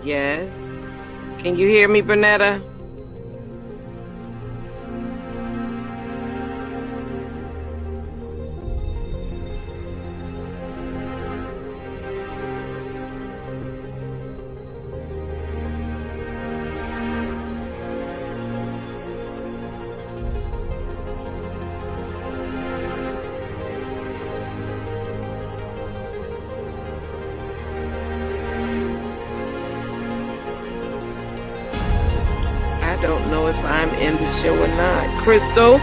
Yes. Can you hear me, Bernetta? I don't know if I'm in the show or not. Crystal?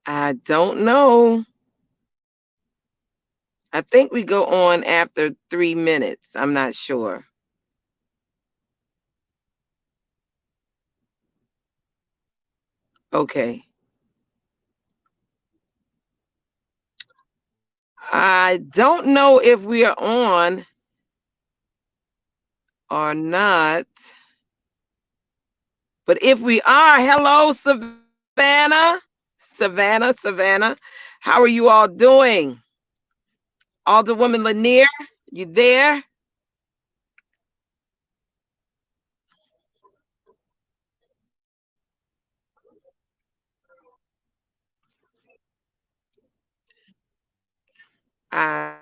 I don't know. I think we go on after 3 minutes. I'm not sure. Okay. I don't know if we are on or not. But if we are, hello, Savannah. Savannah. How are you all doing? Alderwoman Lanier, you there? I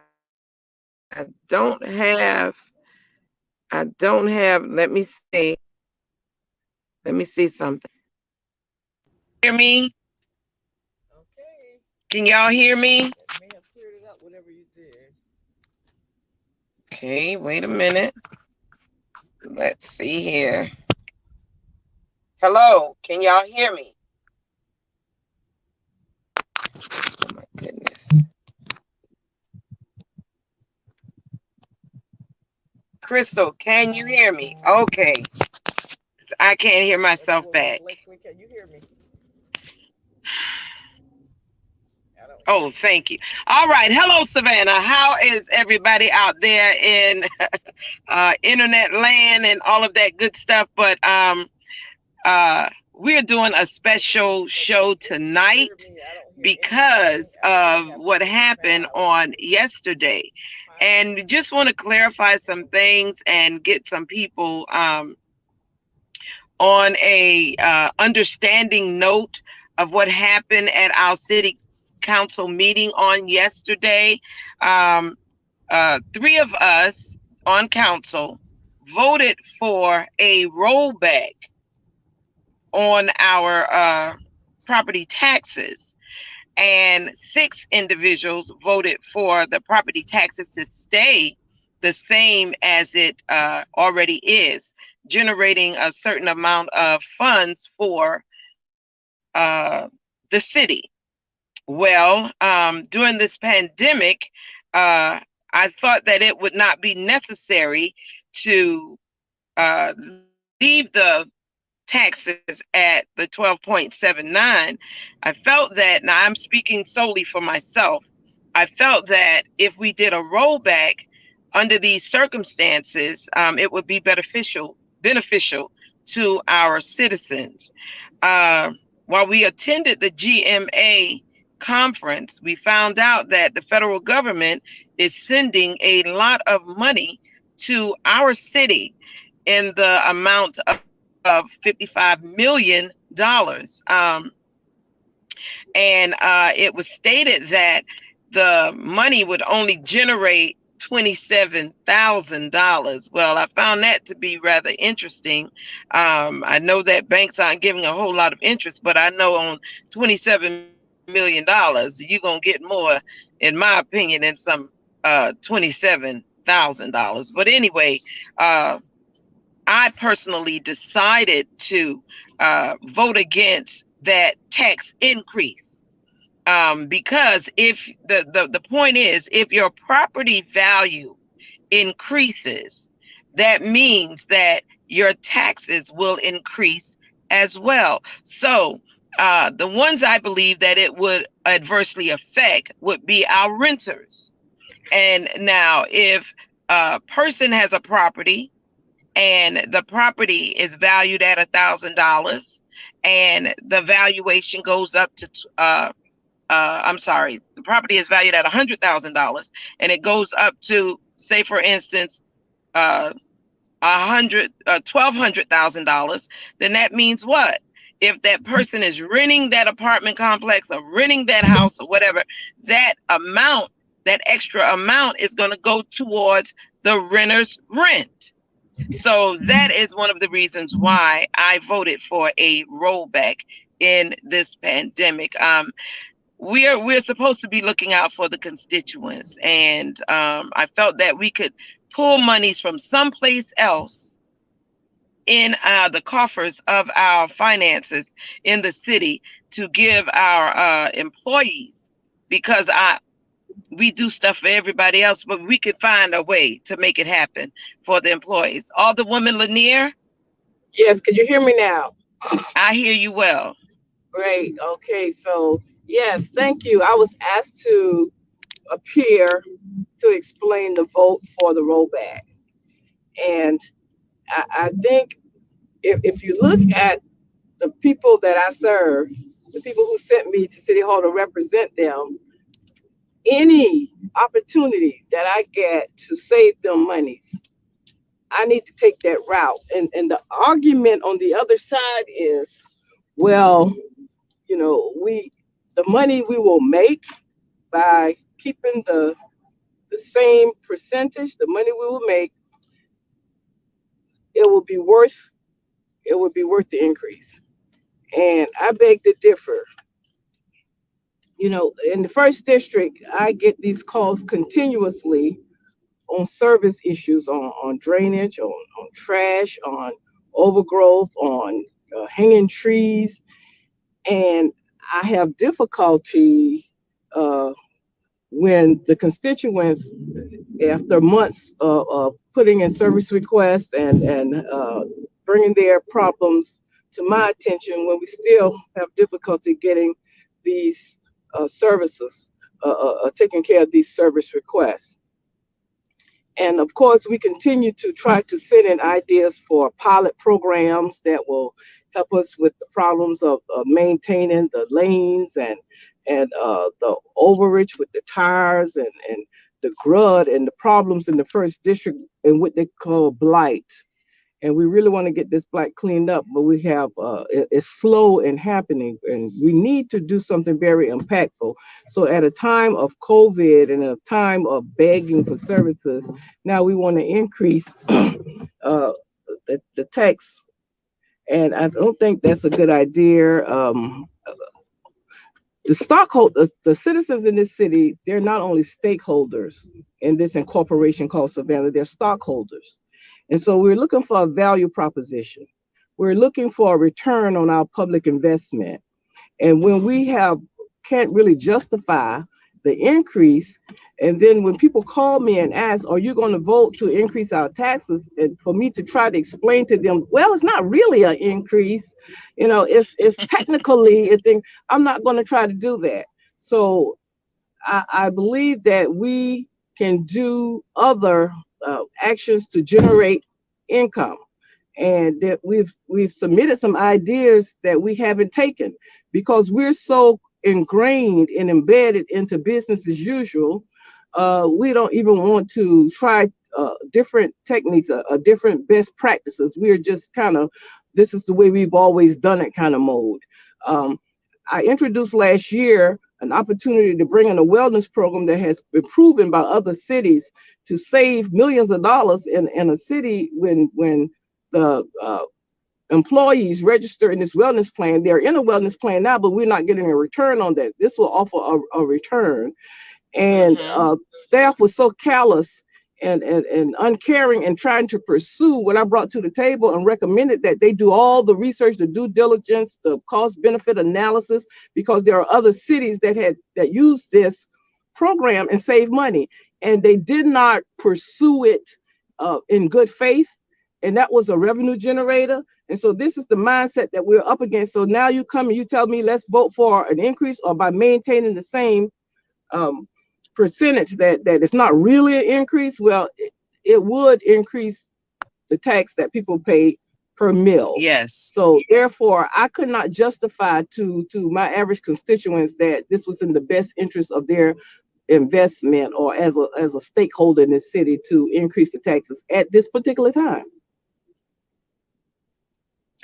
I don't have, let me see. Let me see something. Hear me? Okay. Can y'all hear me? May have cleared it up, whatever you did. Okay, wait a minute. Let's see here. Hello, can y'all hear me? Oh my goodness. Crystal, can you hear me? Okay. I can't hear myself back. Can you hear me? Oh, thank you. All right. Hello, Savannah. How is everybody out there in internet land and all of that good stuff? But we're doing a special show tonight because of what happened on yesterday. And we just want to clarify some things and get some people on a understanding note of what happened at our city council meeting on yesterday. 3 of us on council voted for a rollback on our property taxes. and 6 individuals voted for the property taxes to stay the same as it already is, generating a certain amount of funds for the city. Well, during this pandemic, uh, I thought that it would not be necessary to leave the taxes at the 12.79. I felt that, now I'm speaking solely for myself, I felt that if we did a rollback under these circumstances, it would be beneficial to our citizens. Uh, while we attended the GMA conference, we found out that the federal government is sending a lot of money to our city in the amount of $55 million. And it was stated that the money would only generate $27,000. Well, I found that to be rather interesting. I know that banks aren't giving a whole lot of interest, but I know on $27 million, you're gonna get more, in my opinion, than some $27,000. But anyway, uh, I personally decided to vote against that tax increase, because if the point is, if your property value increases, that means that your taxes will increase as well. So the ones I believe that it would adversely affect would be our renters. And now, if a person has a property and the property is valued at $1,000, and the valuation goes up to I'm sorry, the property is valued at $100,000, and it goes up to, say for instance, uh, $1,200,000, then that means what? If that person is renting that apartment complex or renting that house or whatever, that amount, that extra amount is going to go towards the renter's rent. So that is one of the reasons why I voted for a rollback in this pandemic. We're supposed to be looking out for the constituents, and I felt that we could pull monies from someplace else in the coffers of our finances in the city to give our employees, because I we do stuff for everybody else, but we could find a way to make it happen for the employees. Alderwoman Lanier, Yes, can you hear me now? I hear you well. Great. Okay, so yes, thank you. I was asked to appear to explain the vote for the rollback. And I think if you look at the people that I serve, the people who sent me to City Hall to represent them, any opportunity that I get to save them monies, I need to take that route. And the argument on the other side is, well, we the money we will make by keeping the same percentage, the money we will make, it will be worth it would be worth the increase. And I beg to differ. In the first district, I get these calls continuously on service issues, on drainage, on trash, on overgrowth, on hanging trees. And I have difficulty uh, when the constituents, after months of putting in service requests and bringing their problems to my attention, when we still have difficulty getting these services, taking care of these service requests. And of course, we continue to try to send in ideas for pilot programs that will help us with the problems of maintaining the lanes and the overage with the tires and the grud and the problems in the first district and what they call blight. And we really want to get this blight cleaned up, but it's slow in happening, and we need to do something very impactful. So at a time of COVID and a time of begging for services, now we want to increase the tax, and I don't think that's a good idea. The stockholders, the citizens in this city, they're not only stakeholders in this incorporation called Savannah, they're stockholders. And so we're looking for a value proposition. We're looking for a return on our public investment. And when we have can't really justify the increase, and then when people call me and ask, "Are you going to vote to increase our taxes?" and for me to try to explain to them, well, it's not really an increase, it's technically a thing. I'm not going to try to do that. So I believe that we can do other actions to generate income, and that we've submitted some ideas that we haven't taken because we're so ingrained and embedded into business as usual. We don't even want to try different techniques, different best practices. We're just kind of, this is the way we've always done it kind of mode. Um, I introduced last year an opportunity to bring in a wellness program that has been proven by other cities to save millions of dollars in a city when the employees register in this wellness plan. They're in a wellness plan now, but we're not getting a return on that. This will offer a return. And Mm-hmm. staff was so callous and uncaring and trying to pursue what I brought to the table and recommended that they do all the research, the due diligence, the cost benefit analysis, because there are other cities that use this program and save money. And they did not pursue it in good faith. And that was a revenue generator. And so this is the mindset that we're up against. So now you come and you tell me let's vote for an increase or by maintaining the same um, percentage that it's not really an increase. Well, it would increase the tax that people pay per meal. Yes. So therefore, I could not justify to my average constituents that this was in the best interest of their investment or as a stakeholder in this city to increase the taxes at this particular time.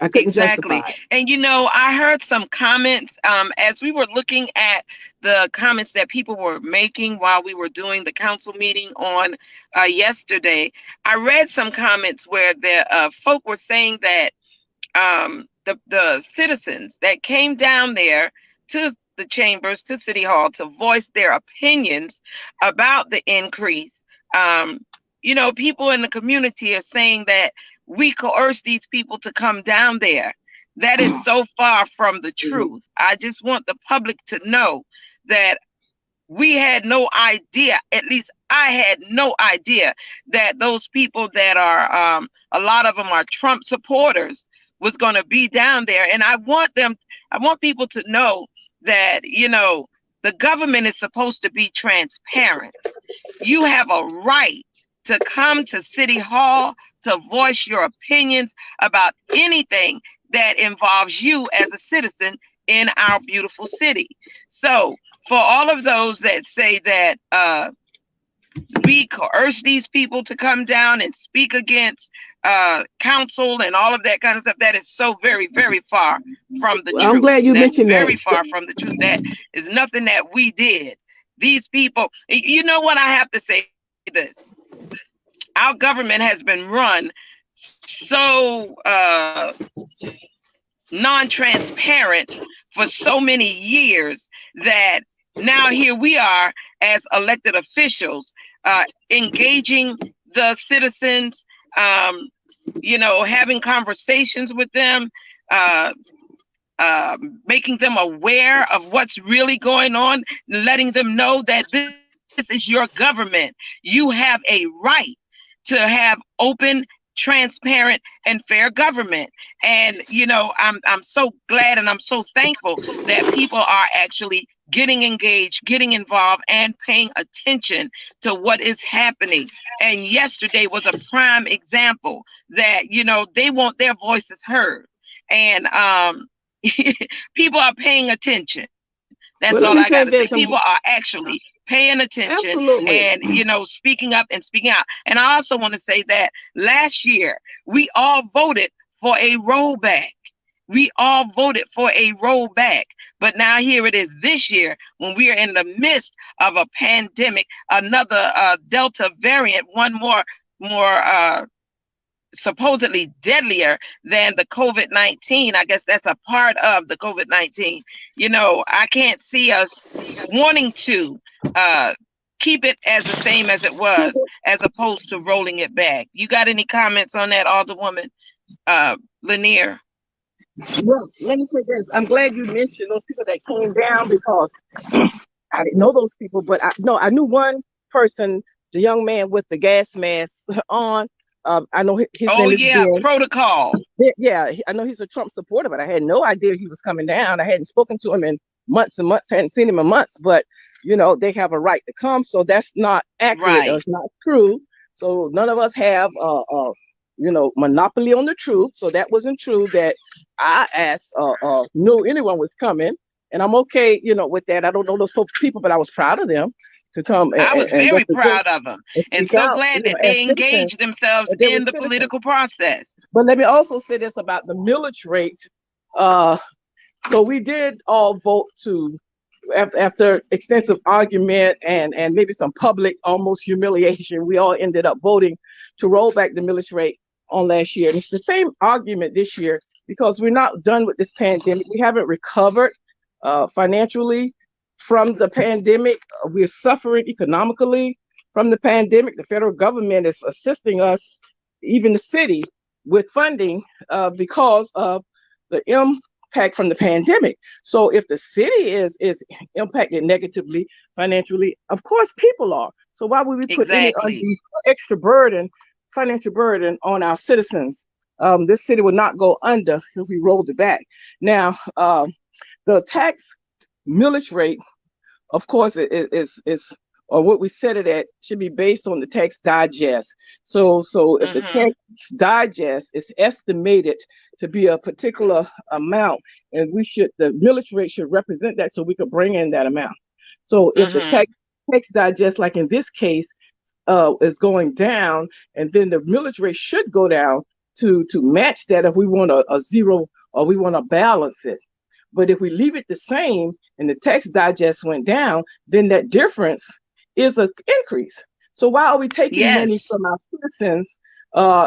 I couldn't Exactly. justify it. And I heard some comments as we were looking at the comments that people were making while we were doing the council meeting on yesterday. I read some comments where the folk were saying that the citizens that came down there to the chambers, to City Hall, to voice their opinions about the increase. People in the community are saying that we coerce these people to come down there. That is so far from the Mhm. truth. I just want the public to know that we had no idea, at least I had no idea, that those people that are, a lot of them are Trump supporters, was going to be down there. And I want people to know that, the government is supposed to be transparent. You have a right to come to City Hall to voice your opinions about anything that involves you as a citizen in our beautiful city. So, for all of those that say that we coerce these people to come down and speak against council and all of that kind of stuff, that is so very, very far from the Well, I'm truth. glad you That's mentioned that. very far from the truth. That is nothing that we did. These people, you know what, I have to say this. Our government has been run so non-transparent for so many years that now here we are as elected officials engaging the citizens, having conversations with them, uh, making them aware of what's really going on, letting them know that this is your government. You have a right to have open, transparent, and fair government. And I'm so glad and I'm so thankful that people are actually getting engaged, getting involved, and paying attention to what is happening. And yesterday was a prime example that they want their voices heard. And people are paying attention. That's all I Well, let got to me say. say People this. are actually paying attention Absolutely. and speaking up and speaking out. And I also want to say that last year we all voted for a rollback. We all voted for a rollback. But now here it is this year when we are in the midst of a pandemic, another Delta variant, one more supposedly deadlier than the COVID-19. I guess that's a part of the COVID-19. I can't see us wanting to uh, keep it as the same as it was, as opposed to rolling it back. You got any comments on that, Alderwoman Lanier? Well, let me say this. I'm glad you mentioned those people that came down because I didn't know those people, but I knew one person, the young man with the gas mask on. I know his Oh name is yeah, Ben. protocol. Yeah, I know he's a Trump supporter, but I had no idea he was coming down. I hadn't spoken to him in months and months, hadn't seen him in months, but they have a right to come. So that's not accurate or Right. it's not true. So none of us have monopoly on the truth. So that wasn't true that I asked knew anyone was coming. And I'm okay, with that. I don't know those people, but I was proud of them to come I was and very represent proud of them and and speak so out, glad that as they citizens, engaged themselves that they were in the citizens. political process. But let me also say this about the millage rate. Uh, so we did all vote to, after extensive argument and maybe some public almost humiliation, we all ended up voting to roll back the millage rate on last year. And it's the same argument this year because we're not done with this pandemic. We haven't recovered financially from the pandemic. We're suffering economically from the pandemic. The federal government is assisting us, even the city, with funding because of the impact from the pandemic. So if the city is impacted negatively financially, of course people are. So why would we put any Exactly. extra burden, financial burden, on our citizens? This city would not go under if we rolled it back. Now, the tax millage rate, of course, is or what we set it at should be based on the tax digest. So if the Mhm. tax digest is estimated to be a particular amount, and the millage rate should represent that, so we could bring in that amount. So if the Mhm. tax digest, like in this case, is going down, and then the millage rate should go down to match that if we want a zero or we want to balance it. But if we leave it the same and the tax digest went down, then that difference is an increase. So why are we taking money Yes. from our citizens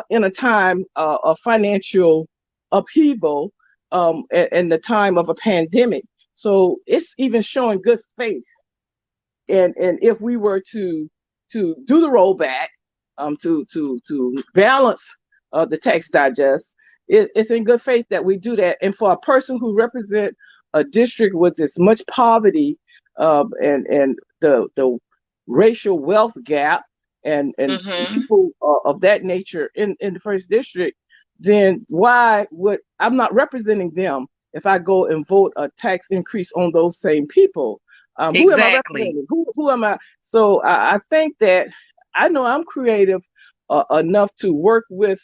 in a time of financial upheaval and the time of a pandemic? So it's even showing good faith. And if we were to do the rollback, to balance the tax digest, it's in good faith that we do that. And for a person who represent a district with as much poverty and the racial wealth gap and Mhm. people of that nature in the first district, then why would I'm not representing them if I go and vote a tax increase on those same people? Who am I Exactly. representing? Who am I? So I think that I know I'm creative enough to work with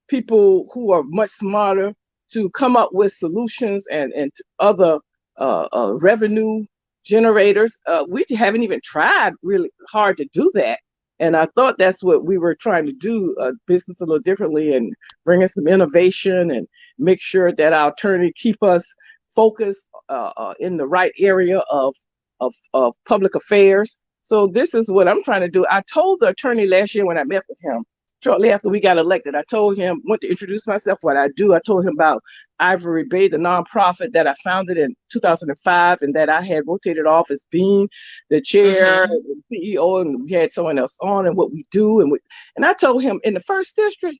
people who are much smarter to come up with solutions and other revenue generators. We haven't even tried really hard to do that. And I thought that's what we were trying to do, business a little differently and bring in some innovation and make sure that our attorney keep us focused in the right area of public affairs. So this is what I'm trying to do. I told the attorney last year when I met with him, shortly after we got elected, I told him, went to introduce myself, what I do. I told him about Ivory Bay, the nonprofit that I founded in 2005 and that I had rotated off as being the chair Mhm. and CEO, and we had someone else on and what we do. And I told him in the first district,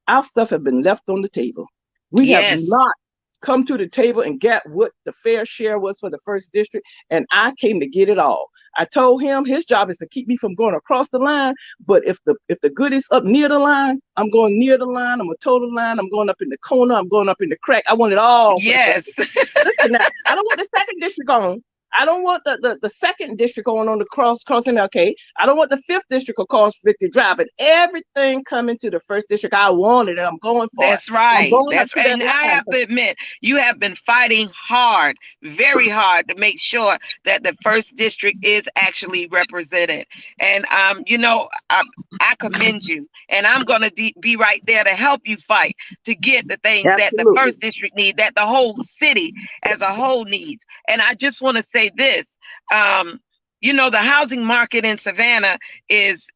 our stuff had been left on the table. We have Yes. not come to the table and get what the fair share was for the first district, and I came to get it all. I told him his job is to keep me from going across the line, but if the good is up near the line, I'm going near the line. I'm a total line. I'm going up in the corner. I'm going up in the crack. I want it all for the first Yes. district. Listen now, I don't want the second district on. I don't want the second district on the cross MLK. I don't want the fifth district across 50 Drive, but everything coming to the first district. I want it, and I'm going for it. That's I'm right. going up That's to right. that And I line. have to admit, you have been fighting hard, very hard, to make sure that the first district is actually represented. And I commend you. And I'm going to be right there to help you fight to get the things that the Absolutely. first district needs, that the whole city as a whole needs. And I just want to say this. Um, the housing market in Savannah is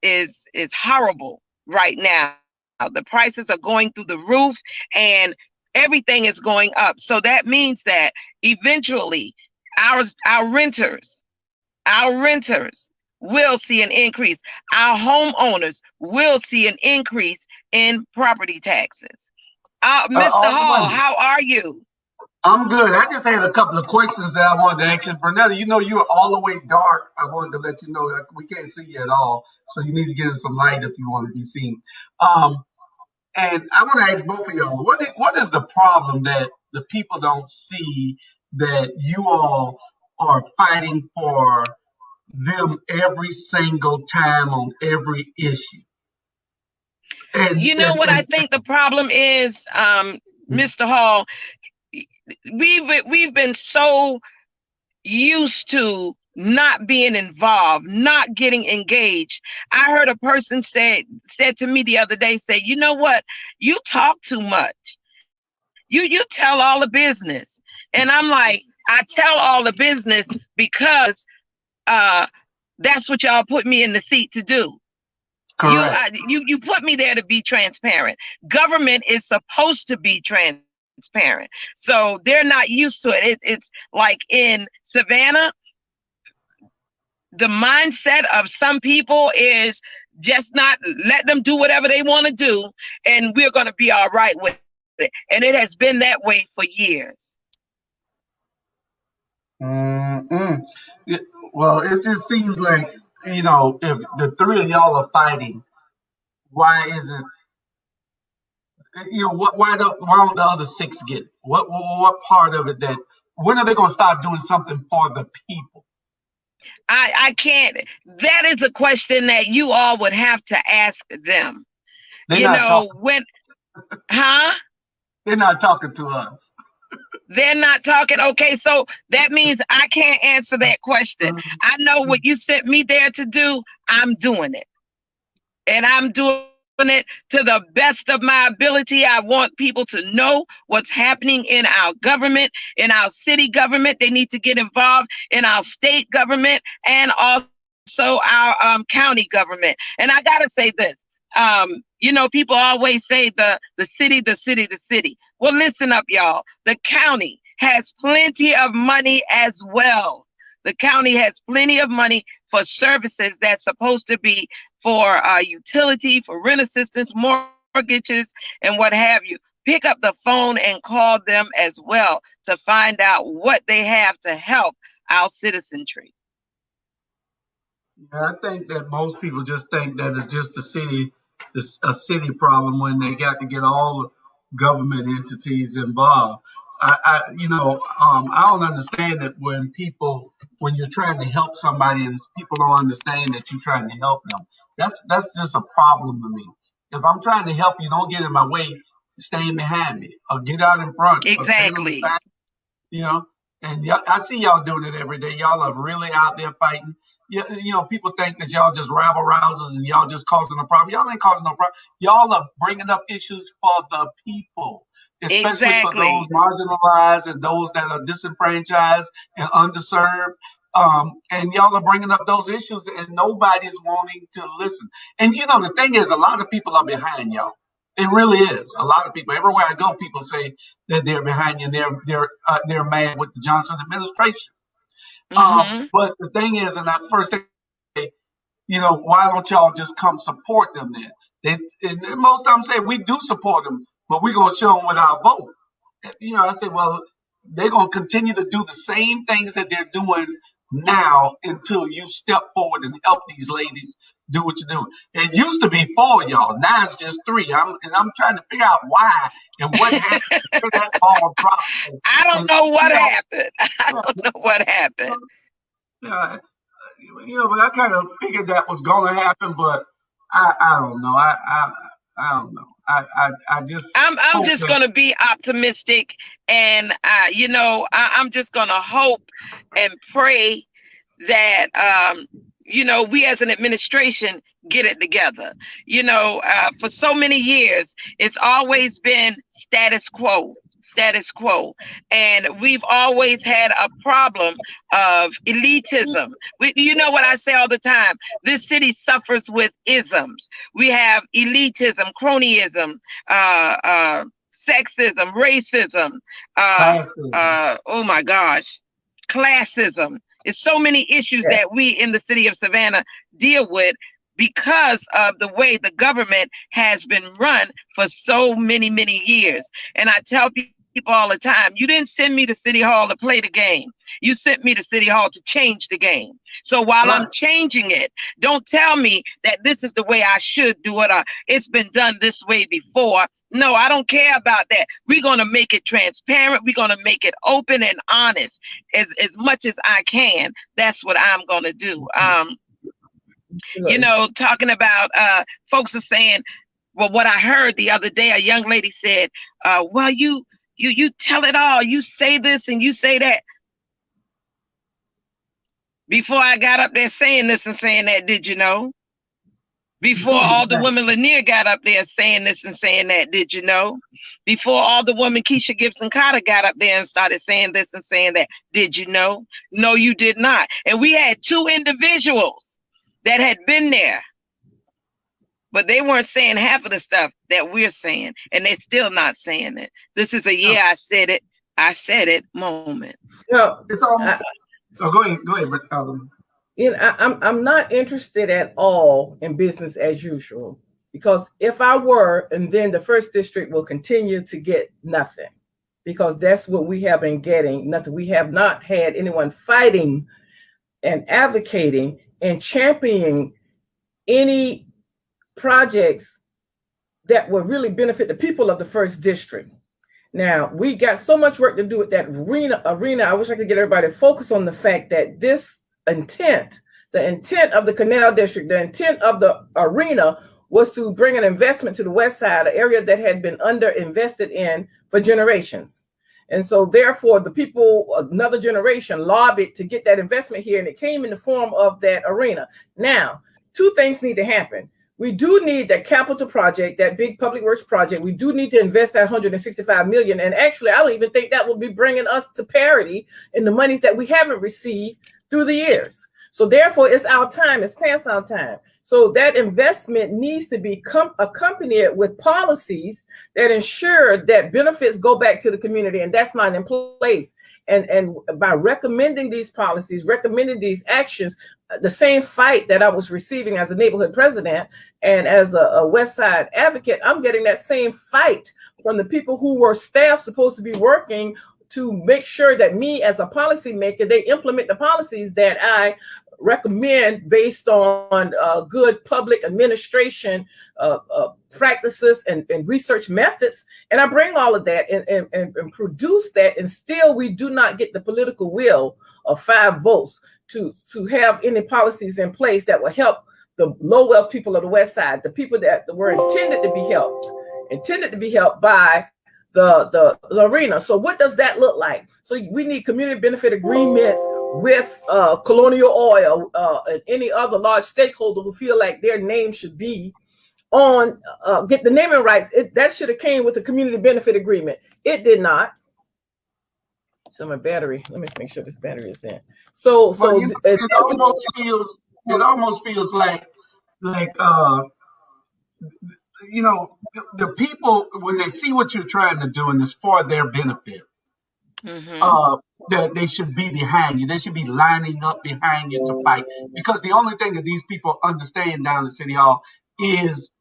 horrible right now. The prices are going through the roof and everything is going up. So that means that eventually our our renters, our renters will see an increase. Our homeowners will see an increase in property taxes. Mr. All Hall, right. how are you? I'm good. I just had a couple of questions that I wanted to ask you. Bernetta, you know you're all the way dark. I wanted to let you know that we can't see you at all. So you need to get in some light if you want to be seen. Um, and I want to ask both of y'all, what is the problem that the people don't see that you all are fighting for them every single time on every issue? And You know and what I and think the problem is, Mr. Hall? We've been so used to not being involved, not getting engaged. I heard a person said to me the other day, say, you know what? You talk too much. You tell all the business. And I'm like, I tell all the business because uh that's what y'all put me in the seat to do. correct. You put me there to be transparent. Government is supposed to be transparent. So they're not used to it. It's like in Savannah, the mindset of some people is just not let them do whatever they want to do, and we're going to be all right with it. And it has been that way for years. Mm-mm. Yeah, well, it just seems like, if the three of y'all are fighting, why isn't, why don't the other six get it? What part of it that, when are they going to start doing something for the people? I can't. That is a question that you all would have to ask them. They're You not know, talking, when, huh? they're not talking to us. They're not talking. Okay, so that means I can't answer that question. I know what you sent me there to do. I'm doing it. And I'm doing it to the best of my ability. I want people to know what's happening in our government, in our city government. They need to get involved in our state government and also our county government. And I gotta say this. People always say the city, the city, the city. Well, listen up, y'all. The county has plenty of money as well. The county has plenty of money for services that's supposed to be for utility, for rent assistance, mortgages, and what have you. Pick up the phone and call them as well to find out what they have to help our citizenry. Yeah, I think that most people just think that it's just a city problem when they got to get all the government entities involved. I don't understand it when you're trying to help somebody and people don't understand that you're trying to help them. That's just a problem to me. If I'm trying to help you, don't get in my way. Stand behind me, or get out in front, or stand on the Exactly. side, you know. And I see y'all doing it every day. Y'all are really out there fighting. People think that y'all just rabble rousers and y'all just causing a problem. Y'all ain't causing no problem. Y'all are bringing up issues for the people, especially for those Exactly. marginalized and those that are disenfranchised and underserved. And y'all are bringing up those issues, and nobody's wanting to listen. And the thing is, a lot of people are behind y'all. It really is. A lot of people. Everywhere I go, people say that they're behind you. And they're mad with the Johnson administration. Hmm. But the thing is, and that first thing, why don't y'all just come support them then? And most of them say we do support them, but we're gonna show them with our vote. I say, well, they're gonna continue to do the same things that they're doing now until you step forward and help these ladies do what you're doing. It used to be four y'all, now it's just three. I'm trying to figure out why and what happened, where that ball dropped. I don't And know what you know, happened. I don't know what happened. yeah, but I kind of figured that was going to happen, but I don't know. I don't know. I just I'm hope just that. gonna be optimistic, and I'm just gonna hope and pray that we as an administration get it together. For so many years, it's always been status quo, status quo. And we've always had a problem of elitism. You know what I say all the time? This city suffers with isms. We have elitism, cronyism, sexism, racism, uh, Classism. oh my gosh, classism. It's so many issues Yes. that we in the city of Savannah deal with because of the way the government has been run for so many, many years. And I tell people all the time, you didn't send me to City Hall to play the game. You sent me to City Hall to change the game. So while I'm Right. changing it, don't tell me that this is the way I should do it or it's been done this way before. No, I don't care about that. We're going to make it transparent. We're going to make it open and honest as much as I can. That's what I'm going to do. Talking about folks are saying, well, what I heard the other day, a young lady said, well, you tell it all. You say this and you say that. Before I got up there saying this and saying that, did you know? Before all the women Lanier got up there saying this and saying that, did you know? Before all the women Keisha Gibson Carter got up there and started saying this and saying that, did you know? No, you did not. And we had two individuals that had been there, but they weren't saying half of the stuff that we're saying, and they're still not saying it. This is a No, I said it moment. No, it's all. I, Oh, go ahead, but I'm not interested at all in business as usual, because if I were, and then the first district will continue to get nothing, because that's what we have been getting. Nothing. We have not had anyone fighting and advocating and championing any projects that will really benefit the people of the first district. Now, we got so much work to do with that arena. I wish I could get everybody to focus on the fact that this intent, the intent of the Canal District, the intent of the arena was to bring an investment to the west side, an area that had been underinvested in for generations. And so therefore, the people, another generation, lobbied to get that investment here, and it came in the form of that arena. Now, two things need to happen. We do need that capital project, that big public works project. We do need to invest that 165 million. And actually, I don't even think that will be bringing us to parity in the monies that we haven't received through the years. So therefore, it's our time. It's past our time. So that investment needs to be accompanied with policies that ensure that benefits go back to the community, and that's not in place. And by recommending these policies, recommending these actions, the same fight that I was receiving as a neighborhood president and as a West Side advocate, I'm getting that same fight from the people who were staff supposed to be working to make sure that me as a policymaker, they implement the policies that I recommend based on good public administration practices and research methods. And I bring all of that and produce that. And still, we do not get the political will of 5 votes to have any policies in place that will help the low wealth people of the West Side, the people that were intended to be helped by the arena. So what does that look like? So we need community benefit agreements with Colonial Oil and any other large stakeholder who feel like their name should be on, get the naming rights. That should have came with a community benefit agreement. It did not. So my battery, let me make sure this battery is in. well, it almost feels like the people, when they see what you're trying to do and it's for their benefit, that they should be behind you. They should be lining up behind you to fight, because the only thing that these people understand down at City Hall is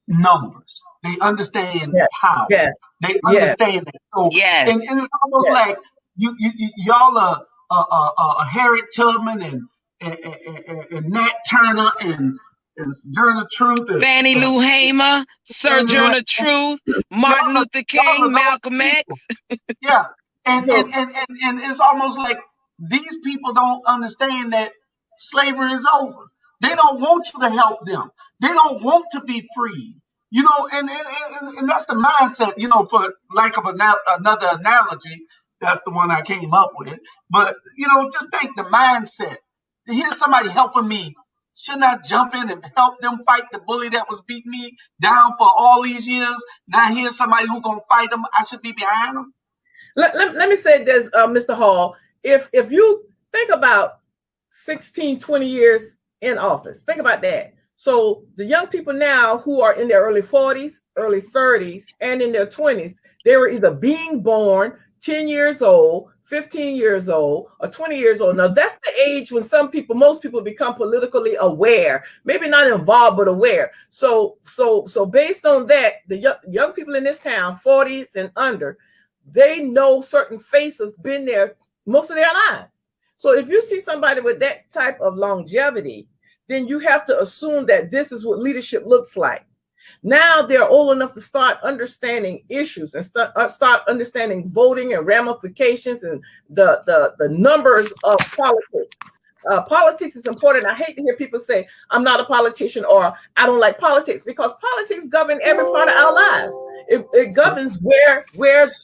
numbers. They understand power. Yeah. They understand that. So, Yes. and it's almost like y'all are Harriet Tubman and Nat Turner and Journal Truth and Fannie Lou Hamer, Sojourner Truth, Martin Luther King, Malcolm X. Yeah. And it's almost like these people don't understand that slavery is over. They don't want you to help them. They don't want to be free. And that's the mindset, for lack of another analogy, that's the one I came up with. But, just think the mindset. Here's somebody helping me Shouldn't I jump in and help them fight the bully that was beating me down for all these years? Now here's somebody who's gonna fight them. I should be behind them. Let me say this, Mr. Hall. If you think about 16, 20 years in office, think about that. So the young people now who are in their early 40s, early 30s, and in their 20s, they were either being born 10 years old, 15 years old, or 20 years old. Now that's the age when most people become politically aware, maybe not involved, but aware. So based on that, the young people in this town, 40s and under, they know certain faces been there most of their lives. So if you see somebody with that type of longevity, then you have to assume that this is what leadership looks like. Now they're old enough to start understanding issues and start understanding voting and ramifications and the numbers of politics. Politics is important. I hate to hear people say, I'm not a politician or I don't like politics, because politics govern every part of our lives. It governs where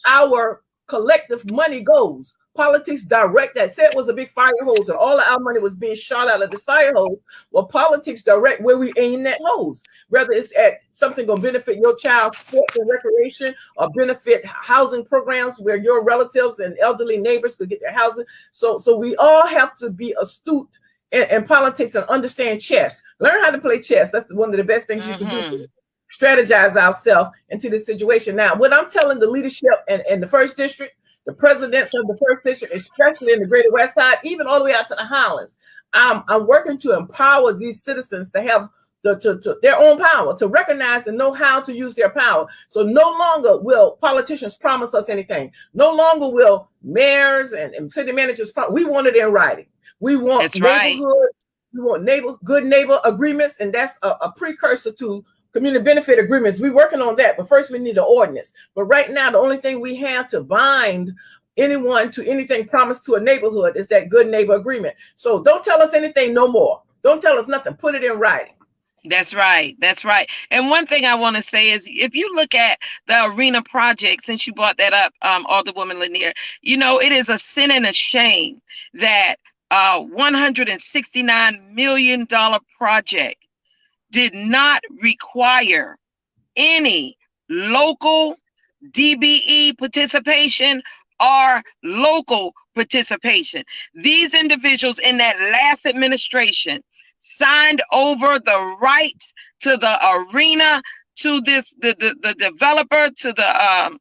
our collective money goes. Politics direct that. Say it was a big fire hose and all of our money was being shot out of this fire hose. Well, politics direct where we aim that hose, whether it's at something going to benefit your child's sports and recreation or benefit housing programs where your relatives and elderly neighbors could get their housing. So we all have to be astute in politics and understand chess. Learn how to play chess. That's one of the best things you can do. Strategize ourselves into this situation. Now, what I'm telling the leadership and the first district, the presidents of the first district, especially in the Greater West Side, even all the way out to the Highlands, I'm working to empower these citizens to have their own power, to recognize and know how to use their power. So no longer will politicians promise us anything. No longer will mayors and city managers we want it in writing. We want we want good neighbor agreements, and that's a precursor to community benefit agreements. We're working on that, but first we need an ordinance. But right now, the only thing we have to bind anyone to anything promised to a neighborhood is that good neighbor agreement. So don't tell us anything no more. Don't tell us nothing. Put it in writing. That's right. That's right. And one thing I want to say is, if you look at the arena project, since you brought that up, Alderwoman Lanier, it is a sin and a shame that $169 million project did not require any local DBE participation or local participation. These individuals in that last administration signed over the rights to the arena, to the developer, to the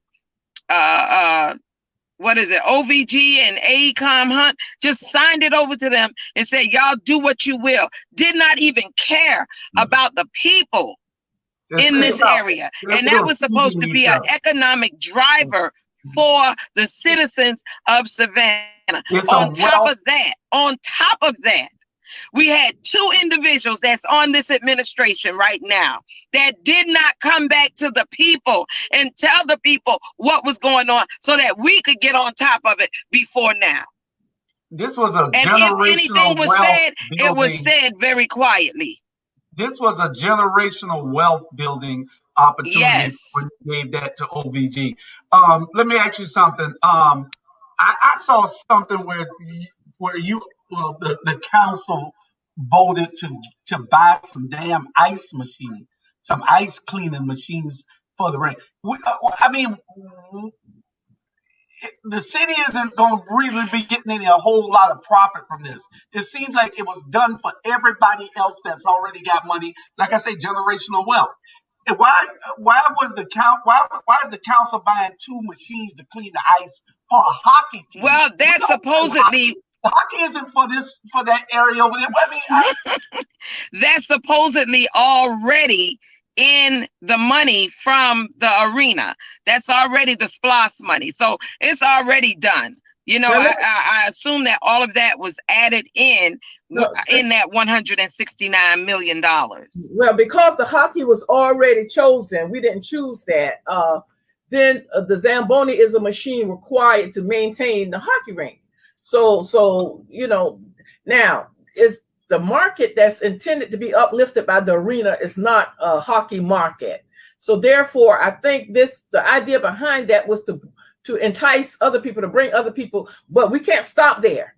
OVG and AECOM Hunt, just signed it over to them and said, y'all do what you will. Did not even care about the people in this area. And that was supposed to be an economic driver for the citizens of Savannah. On top of that, we had two individuals that's on this administration right now that did not come back to the people and tell the people what was going on so that we could get on top of it before now. This was a generational and if anything was said, it was said very quietly. This was a generational wealth building opportunity when you gave that to OVG. Let me ask you something. I saw something where the council voted to buy some damn ice machine, some ice cleaning machines for the rain. The city isn't going to really be getting a whole lot of profit from this. It seems like it was done for everybody else that's already got money. Like I say, generational wealth. And why is the council buying two machines to clean the ice for a hockey team? Well, that's supposedly. The hockey isn't for that area over there. That's supposedly already in the money from the arena. That's already the SPLOS money. So it's already done. I assume that all of that was added in that $169 million. Well, because the hockey was already chosen, we didn't choose that. Then the Zamboni is a machine required to maintain the hockey rink. So now is the market that's intended to be uplifted by the arena is not a hockey market. So therefore, I think the idea behind that was to entice other people, to bring other people, but we can't stop there.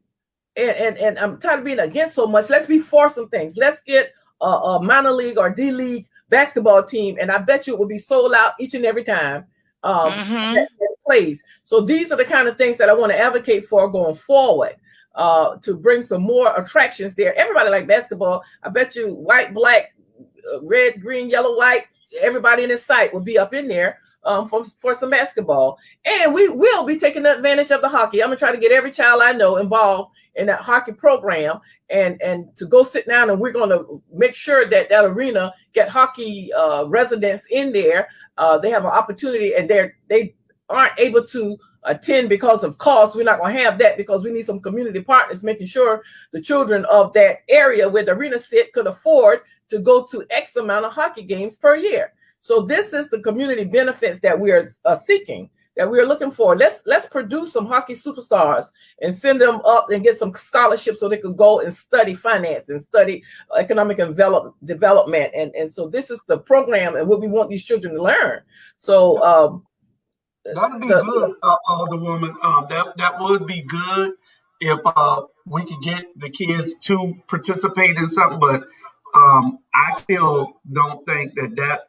and I'm tired of being against so much. Let's be for some things. Let's get a minor league or D League basketball team, and I bet you it will be sold out each and every time Mm-hmm. that it plays. So these are the kind of things that I want to advocate for going forward. To bring some more attractions there. Everybody like basketball. I bet you white, black, red, green, yellow, white, everybody in this site will be up in there for some basketball. And we will be taking advantage of the hockey. I'm going to try to get every child I know involved in that hockey program and to go sit down, and we're going to make sure that that arena get hockey residents in there. They have an opportunity, and they aren't able to attend because of cost. We're not going to have that because we need some community partners making sure the children of that area where the arena sit could afford to go to X amount of hockey games per year. So this is the community benefits that we are seeking, that we are looking for. Let's produce some hockey superstars and send them up and get some scholarships so they could go and study finance and study economic development. And so this is the program and what we want these children to learn. So That'd be good, Alderwoman. That would be good if we could get the kids to participate in something. But I still don't think that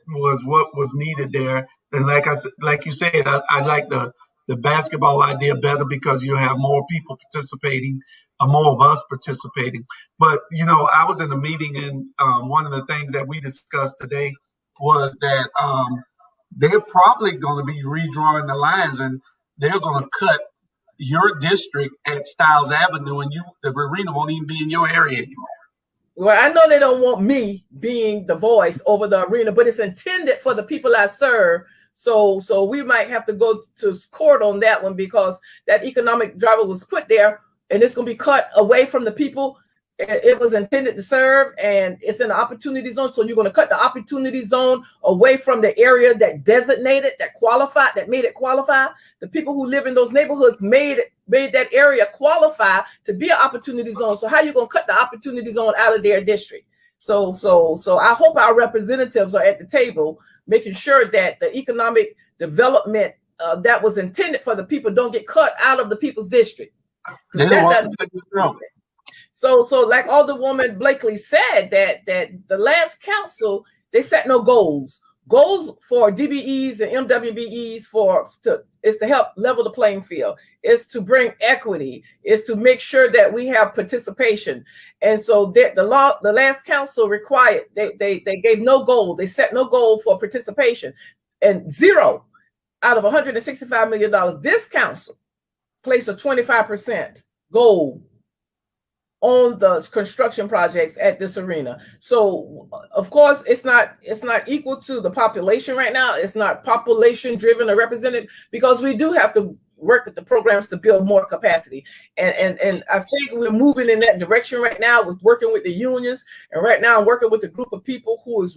was what was needed there. And like you said, I like the basketball idea better because you have more people participating, more of us participating. But I was in a meeting, and one of the things that we discussed today was that. They're probably going to be redrawing the lines, and they're going to cut your district at Styles Avenue, and the arena won't even be in your area anymore. Well, I know they don't want me being the voice over the arena, but it's intended for the people I serve. So we might have to go to court on that one because that economic driver was put there, and it's going to be cut away from the people it was intended to serve, and it's in the opportunity zone. So you're going to cut the opportunity zone away from the area that designated, that qualified, that made it qualify. The people who live in those neighborhoods made that area qualify to be an opportunity zone. So how are you going to cut the opportunity zone out of their district? So I hope our representatives are at the table making sure that the economic development that was intended for the people don't get cut out of the people's district. So like Alderwoman Blakely said, that the last council, they set no goals. Goals for DBEs and MWBEs is to help level the playing field, is to bring equity, is to make sure that we have participation. And so the last council required, they gave no goal. They set no goal for participation, and zero out of $165 million. This council placed a 25% goal on the construction projects at this arena. So of course it's not equal to the population right now. It's not population driven or represented, because we do have to work with the programs to build more capacity. And I think we're moving in that direction right now with working with the unions. And right now I'm working with a group of people who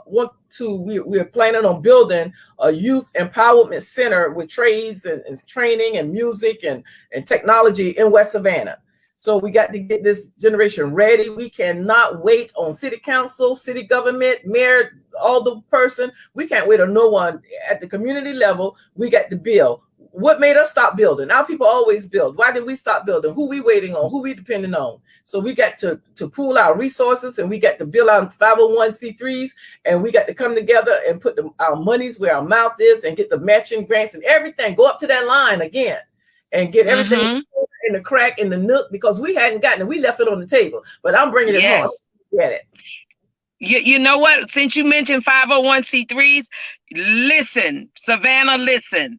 we're planning on building a youth empowerment center with trades and training and music and technology in West Savannah. So we got to get this generation ready. We cannot wait on city council, city government, mayor, all the person. We can't wait on no one. At the community level, we got to build. What made us stop building? Our people always build. Why did we stop building? Who we waiting on? Who we depending on? So we got to pool our resources, and we got to build our 501c3s, and we got to come together and put our monies where our mouth is and get the matching grants and everything. Go up to that line again and get everything in the crack, in the nook, because we hadn't gotten it. We left it on the table, but I'm bringing it home. Get it. You know what? Since you mentioned 501c3s, listen, Savannah, listen.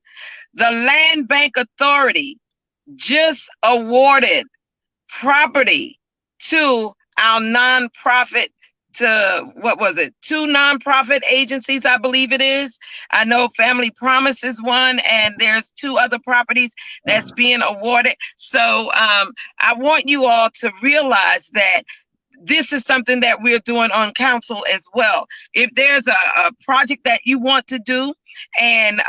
The Land Bank Authority just awarded property to our nonprofit, to two nonprofit agencies, I believe it is. I know Family Promise is one, and there's two other properties that's being awarded. So I want you all to realize that this is something that we're doing on council as well. If there's a project that you want to do, and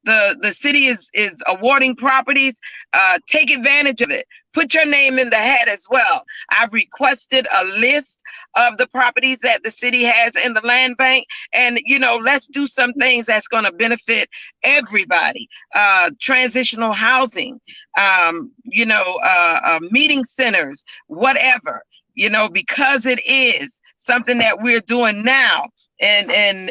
the city is awarding properties, take advantage of it. Put your name in the hat as well. I've requested a list of the properties that the city has in the land bank, and let's do some things that's going to benefit everybody. Transitional housing, meeting centers, whatever. Because it is something that we're doing now. And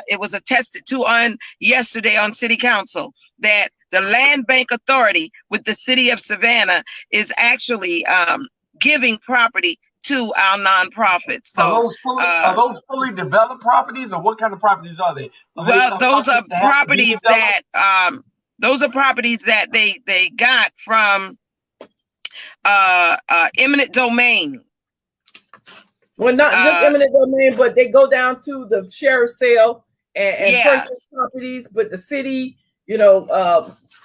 it was attested to on yesterday on City Council that the Land Bank Authority with the city of Savannah is actually giving property to our nonprofits. So are those fully developed properties, or what kind of properties are they? Those are properties that they got from eminent domain. Well, not just eminent domain, but they go down to the sheriff's sale and purchase properties. But the city,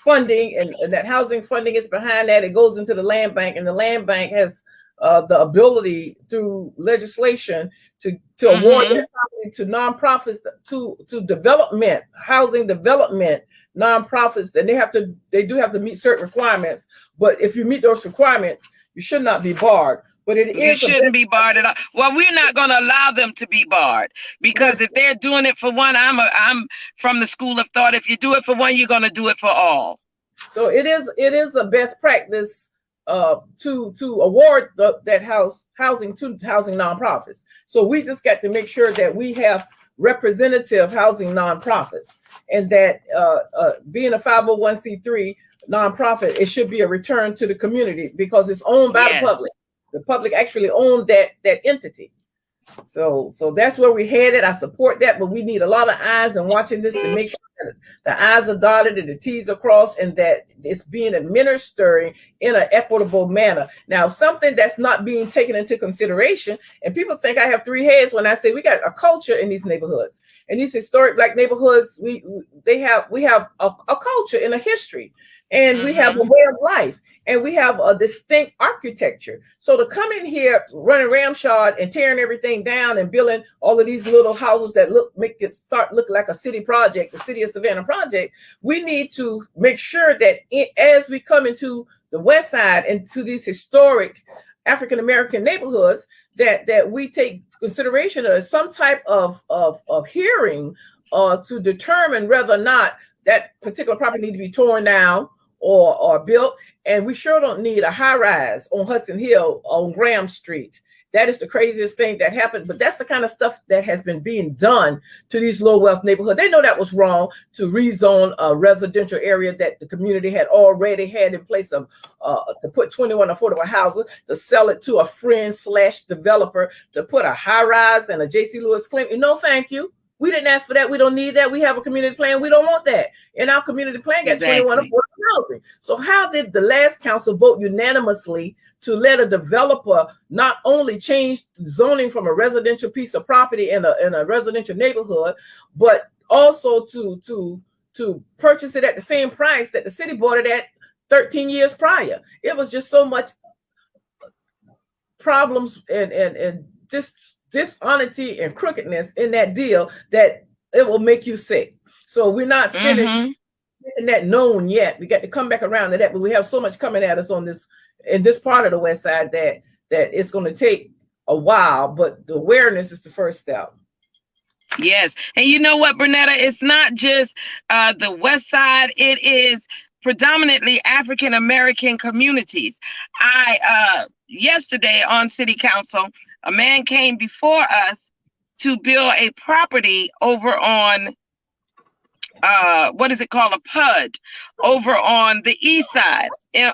funding and that housing funding is behind that. It goes into the land bank, and the land bank has the ability through legislation to award that property to nonprofits, to development, housing development nonprofits. And they do have to meet certain requirements. But if you meet those requirements, you should not be barred. But you shouldn't be barred at all. Well, we're not going to allow them to be barred, because if they're doing it for one, I'm from the school of thought. If you do it for one, you're going to do it for all. So it is a best practice to award that housing to housing nonprofits. So we just got to make sure that we have representative housing nonprofits, and that being a 501c3 nonprofit, it should be a return to the community because it's owned by the public. The public actually owns that entity. So that's where we headed. I support that, but we need a lot of eyes and watching this to make sure that the I's are dotted and the T's are crossed, and that it's being administered in an equitable manner. Now, something that's not being taken into consideration, and people think I have three heads when I say we got a culture in these neighborhoods. In these historic Black neighborhoods, we have a culture and a history, and we have a way of life. And we have a distinct architecture. So to come in here running ramshod and tearing everything down and building all of these little houses that make it start looking like a city project, the City of Savannah project, we need to make sure that as we come into the West Side and to these historic African-American neighborhoods, that we take consideration of some type of hearing to determine whether or not that particular property need to be torn down or built. And we sure don't need a high rise on Hudson Hill on Graham Street. That is the craziest thing that happened. But that's the kind of stuff that has been being done to these low wealth neighborhoods. They know that was wrong to rezone a residential area that the community had already had in place of to put 21 affordable houses, to sell it to a friend / developer, to put a high rise and a J.C. Lewis Clinic. No, thank you. We didn't ask for that. We don't need that. We have a community plan. We don't want that. And our community plan got 21 affordable housing. So how did the last council vote unanimously to let a developer not only change zoning from a residential piece of property in a residential neighborhood, but also to purchase it at the same price that the city bought it at 13 years prior? It was just so much problems and dishonesty and crookedness in that deal that it will make you sick. So we're not finished getting that known yet. We got to come back around to that, but we have so much coming at us in this part of the West Side that it's going to take a while, but the awareness is the first step. Yes. And you know what, Bernetta, it's not just the West Side. It is predominantly African-American communities. Yesterday on City Council, a man came before us to build a property over on, what is it called? A PUD over on the east side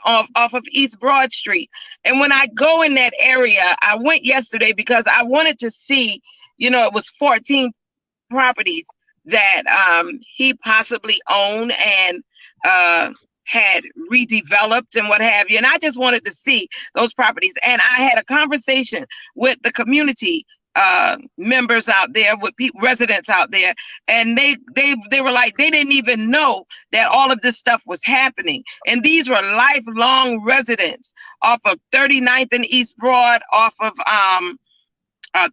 off of East Broad Street. And when I go in that area, I went yesterday because I wanted to see, it was 14 properties that he possibly owned and had redeveloped and what have you. And I just wanted to see those properties. And I had a conversation with the community members out there, with residents out there. And they were like, they didn't even know that all of this stuff was happening. And these were lifelong residents off of 39th and East Broad, off of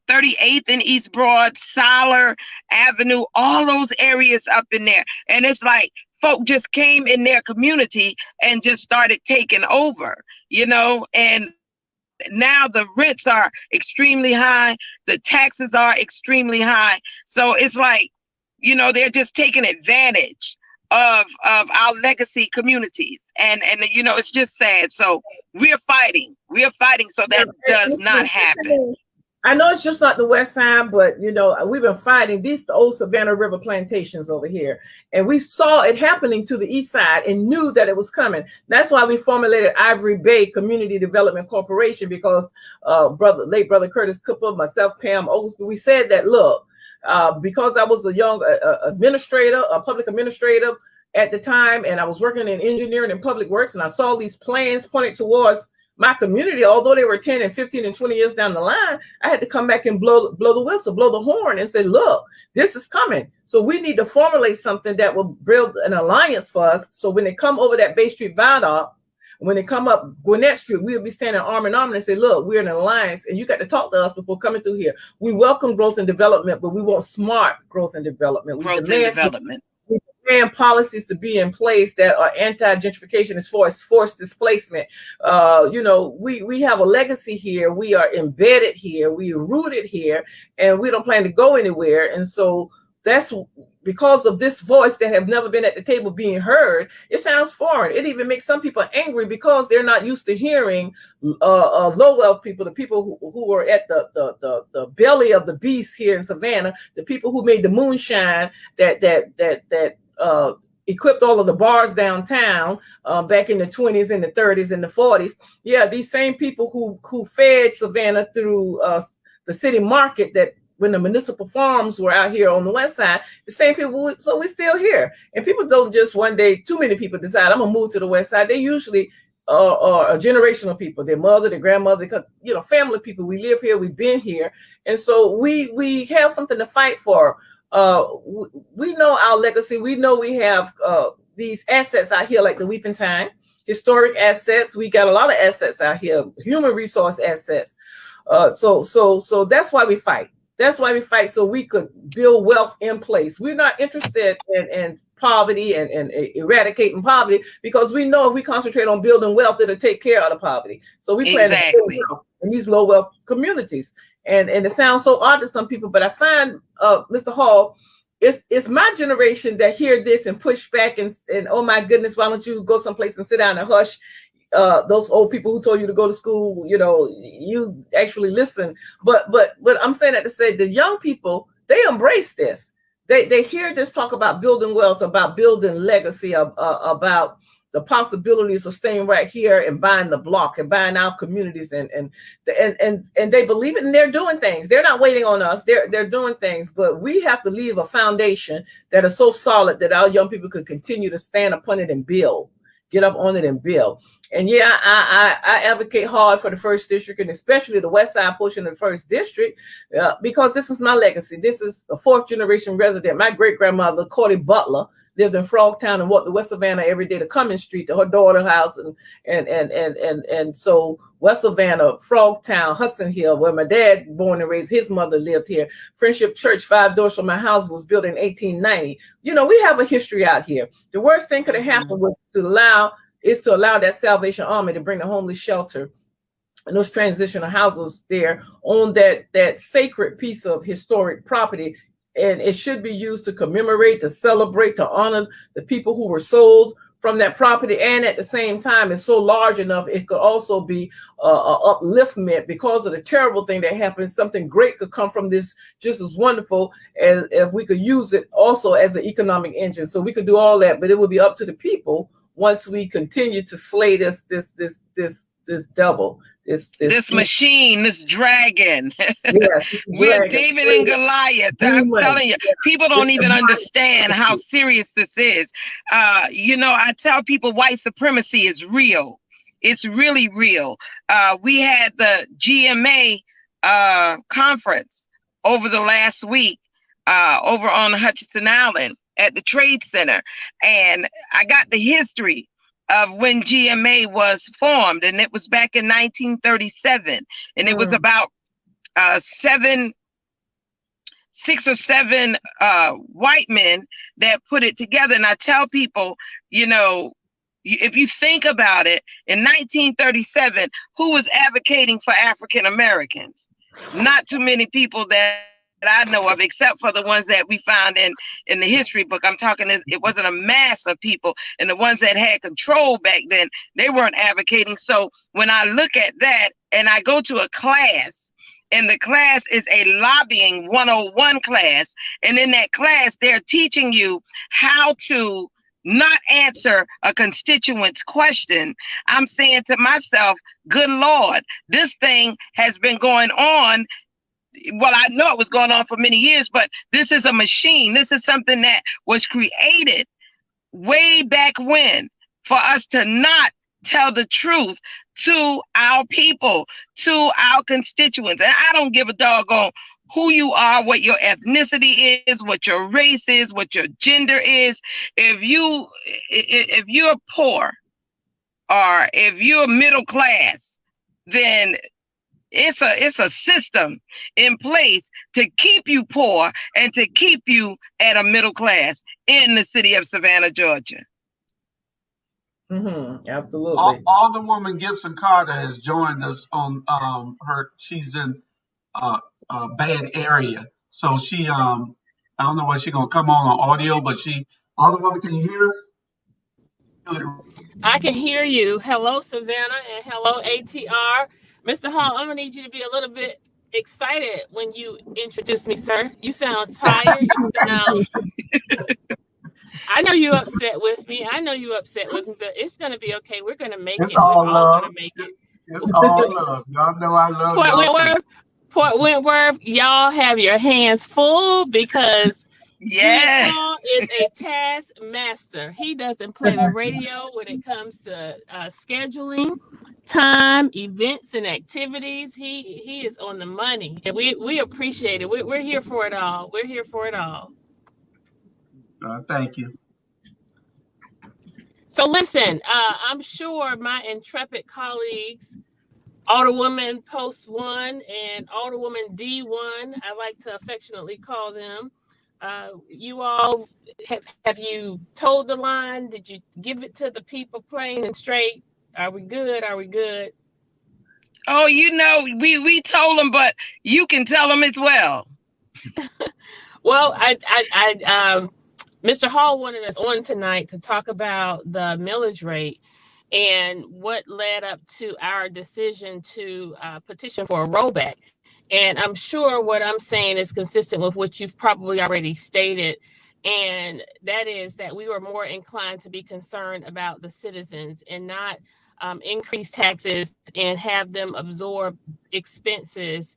38th and East Broad, Solar Avenue, all those areas up in there. And it's like folk just came in their community and just started taking over, and now the rents are extremely high, the taxes are extremely high. So it's like, they're just taking advantage of our legacy communities. And it's just sad. So we're fighting so Yeah, that does not listen, happen. I know it's just not the West Side, but we've been fighting these the old Savannah River plantations over here, and we saw it happening to the East Side and knew that it was coming. That's why we formulated Ivory Bay Community Development Corporation, because late brother Curtis Cooper, myself, Pam Oglesby, we said that, look, because I was a young administrator, a public administrator at the time, and I was working in engineering and public works, and I saw these plans pointed towards my community, although they were 10 and 15 and 20 years down the line. I had to come back and blow the whistle, blow the horn, and say, look, this is coming. So we need to formulate something that will build an alliance for us. So when they come over that Bay Street Viaduct, when they come up Gwinnett Street, we'll be standing arm in arm and say, look, we're in an alliance, and you got to talk to us before coming through here. We welcome growth and development, but we want smart growth and development. We demand policies to be in place that are anti-gentrification as far as forced displacement. We have a legacy here. We are embedded here. We are rooted here, and we don't plan to go anywhere. And so that's because of this voice that have never been at the table being heard. It sounds foreign. It even makes some people angry because they're not used to hearing low wealth people, the people who are at the belly of the beast here in Savannah, the people who made the moonshine that equipped all of the bars downtown back in the 20s and the 30s and the 40s. Yeah, these same people who fed Savannah through the city market, that when the municipal farms were out here on the West Side, the same people, so we're still here. And people don't just one day, too many people decide, I'm gonna move to the West Side. They usually are generational people, their mother, their grandmother, because, family people. We live here, we've been here. And so we have something to fight for. We know our legacy. We know we have these assets out here like the Weeping Time, historic assets. We got a lot of assets out here, human resource assets. So that's why we fight. That's why we fight, so we could build wealth in place. We're not interested in poverty and eradicating poverty, because we know if we concentrate on building wealth, it'll take care of the poverty. So we plan to build wealth in these low wealth communities. And it sounds so odd to some people, but I find, Mr. Hall, it's my generation that hear this and push back and oh my goodness, why don't you go someplace and sit down and hush? Those old people who told you to go to school, you actually listen. But I'm saying that to say the young people, they embrace this. They hear this talk about building wealth, about building legacy, about the possibilities of staying right here and buying the block and buying our communities, and they believe it, and they're doing things. They're not waiting on us. They're doing things, but we have to leave a foundation that is so solid that our young people could continue to stand upon it and build, get up on it and build. And yeah, I advocate hard for the first district, and especially the West Side portion of the first district, because this is my legacy. This is a fourth generation resident. My great grandmother, Cordy Butler, lived in Frogtown and walked to West Savannah every day to Cummins Street to her daughter's house, and so West Savannah, Frogtown, Hudson Hill, where my dad born and raised, his mother lived here. Friendship Church, 5 doors from my house, was built in 1890. We have a history out here. The worst thing could have happened was to allow that Salvation Army to bring the homeless shelter and those transitional houses there on that sacred piece of historic property. And it should be used to commemorate, to celebrate, to honor the people who were sold from that property. And at the same time, it's so large enough, it could also be a upliftment because of the terrible thing that happened. Something great could come from this, just as wonderful as if we could use it also as an economic engine. So we could do all that, but it would be up to the people once we continue to slay this devil, this machine, this dragon. Yes, We're David and Goliath. I'm telling you, people don't even understand how serious this is. I tell people white supremacy is real. It's really real. We had the GMA conference over the last week over on Hutchinson Island at the Trade Center, and I got the history of when GMA was formed, and it was back in 1937, and it was about 7 6 or 7 white men that put it together. And I tell people, you know, if you think about it, in 1937, who was advocating for African Americans? Not too many people that I know of, except for the ones that we found in the history book. I'm talking, it wasn't a mass of people, and the ones that had control back then, they weren't advocating. So when I look at that and I go to a class, and the class is a lobbying 101 class, and in that class, they're teaching you how to not answer a constituent's question. I'm saying to myself, good Lord, this thing has been going on. Well, I know it was going on for many years, but this is a machine. This is something that was created way back when for us to not tell the truth to our people, to our constituents. And I don't give a doggone who you are, what your ethnicity is, what your race is, what your gender is. If you're poor or if you're middle class, then it's a system in place to keep you poor and to keep you at a middle class in the city of Savannah, Georgia. Absolutely. Alderwoman Gibson Carter has joined us on she's in a bad area, so she I don't know what she's gonna come on audio, but Alderwoman, can you hear us? I can hear you. Hello, Savannah, and hello, ATR. Mr. Hall, I'm going to need you to be a little bit excited when you introduce me, sir. You sound tired. I know you're upset with me. But it's going to be okay. We're going to make it's it. All We're love. all going to make it. It's all love. Y'all know I love Port Wentworth, y'all have your hands full because Yes. Paul is a taskmaster. He doesn't play the radio when it comes to scheduling, time, events, and activities. He is on the money, and we appreciate it. We're here for it all. We're here for it all. Thank you. So listen, I'm sure my intrepid colleagues, Alderwoman Post 1 and Alderwoman D1, I like to affectionately call them. You all, have you told the line? Did you give it to the people plain and straight? Are we good? Are we good? Oh, you know, we told them, but you can tell them as well. Well, Mr. Hall wanted us on tonight to talk about the millage rate and what led up to our decision to petition for a rollback. And I'm sure what I'm saying is consistent with what you've probably already stated. And that is that we were more inclined to be concerned about the citizens and not increase taxes and have them absorb expenses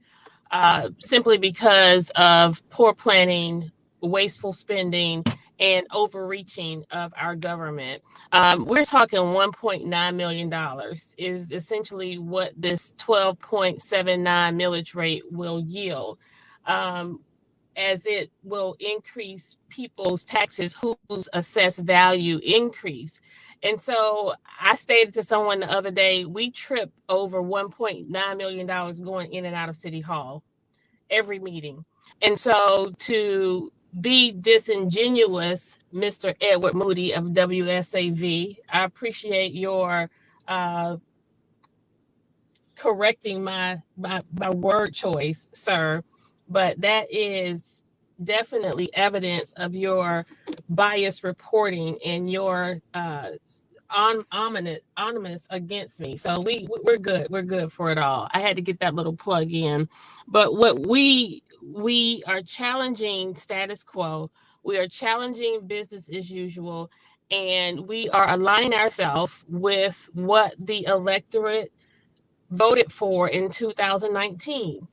simply because of poor planning, wasteful spending, and overreaching of our government. We're talking $1.9 million is essentially what this 12.79 millage rate will yield, as it will increase people's taxes whose assessed value increase. And so I stated to someone the other day, we trip over $1.9 million going in and out of City Hall every meeting. And so to be disingenuous, Mr. Edward Moody of WSAV, I appreciate your correcting my word choice, sir, but that is definitely evidence of your bias reporting and your ominous against me. So we're good for it all. I had to get that little plug in. But what we are challenging status quo, we are challenging business as usual, and we are aligning ourselves with what the electorate voted for in 2019.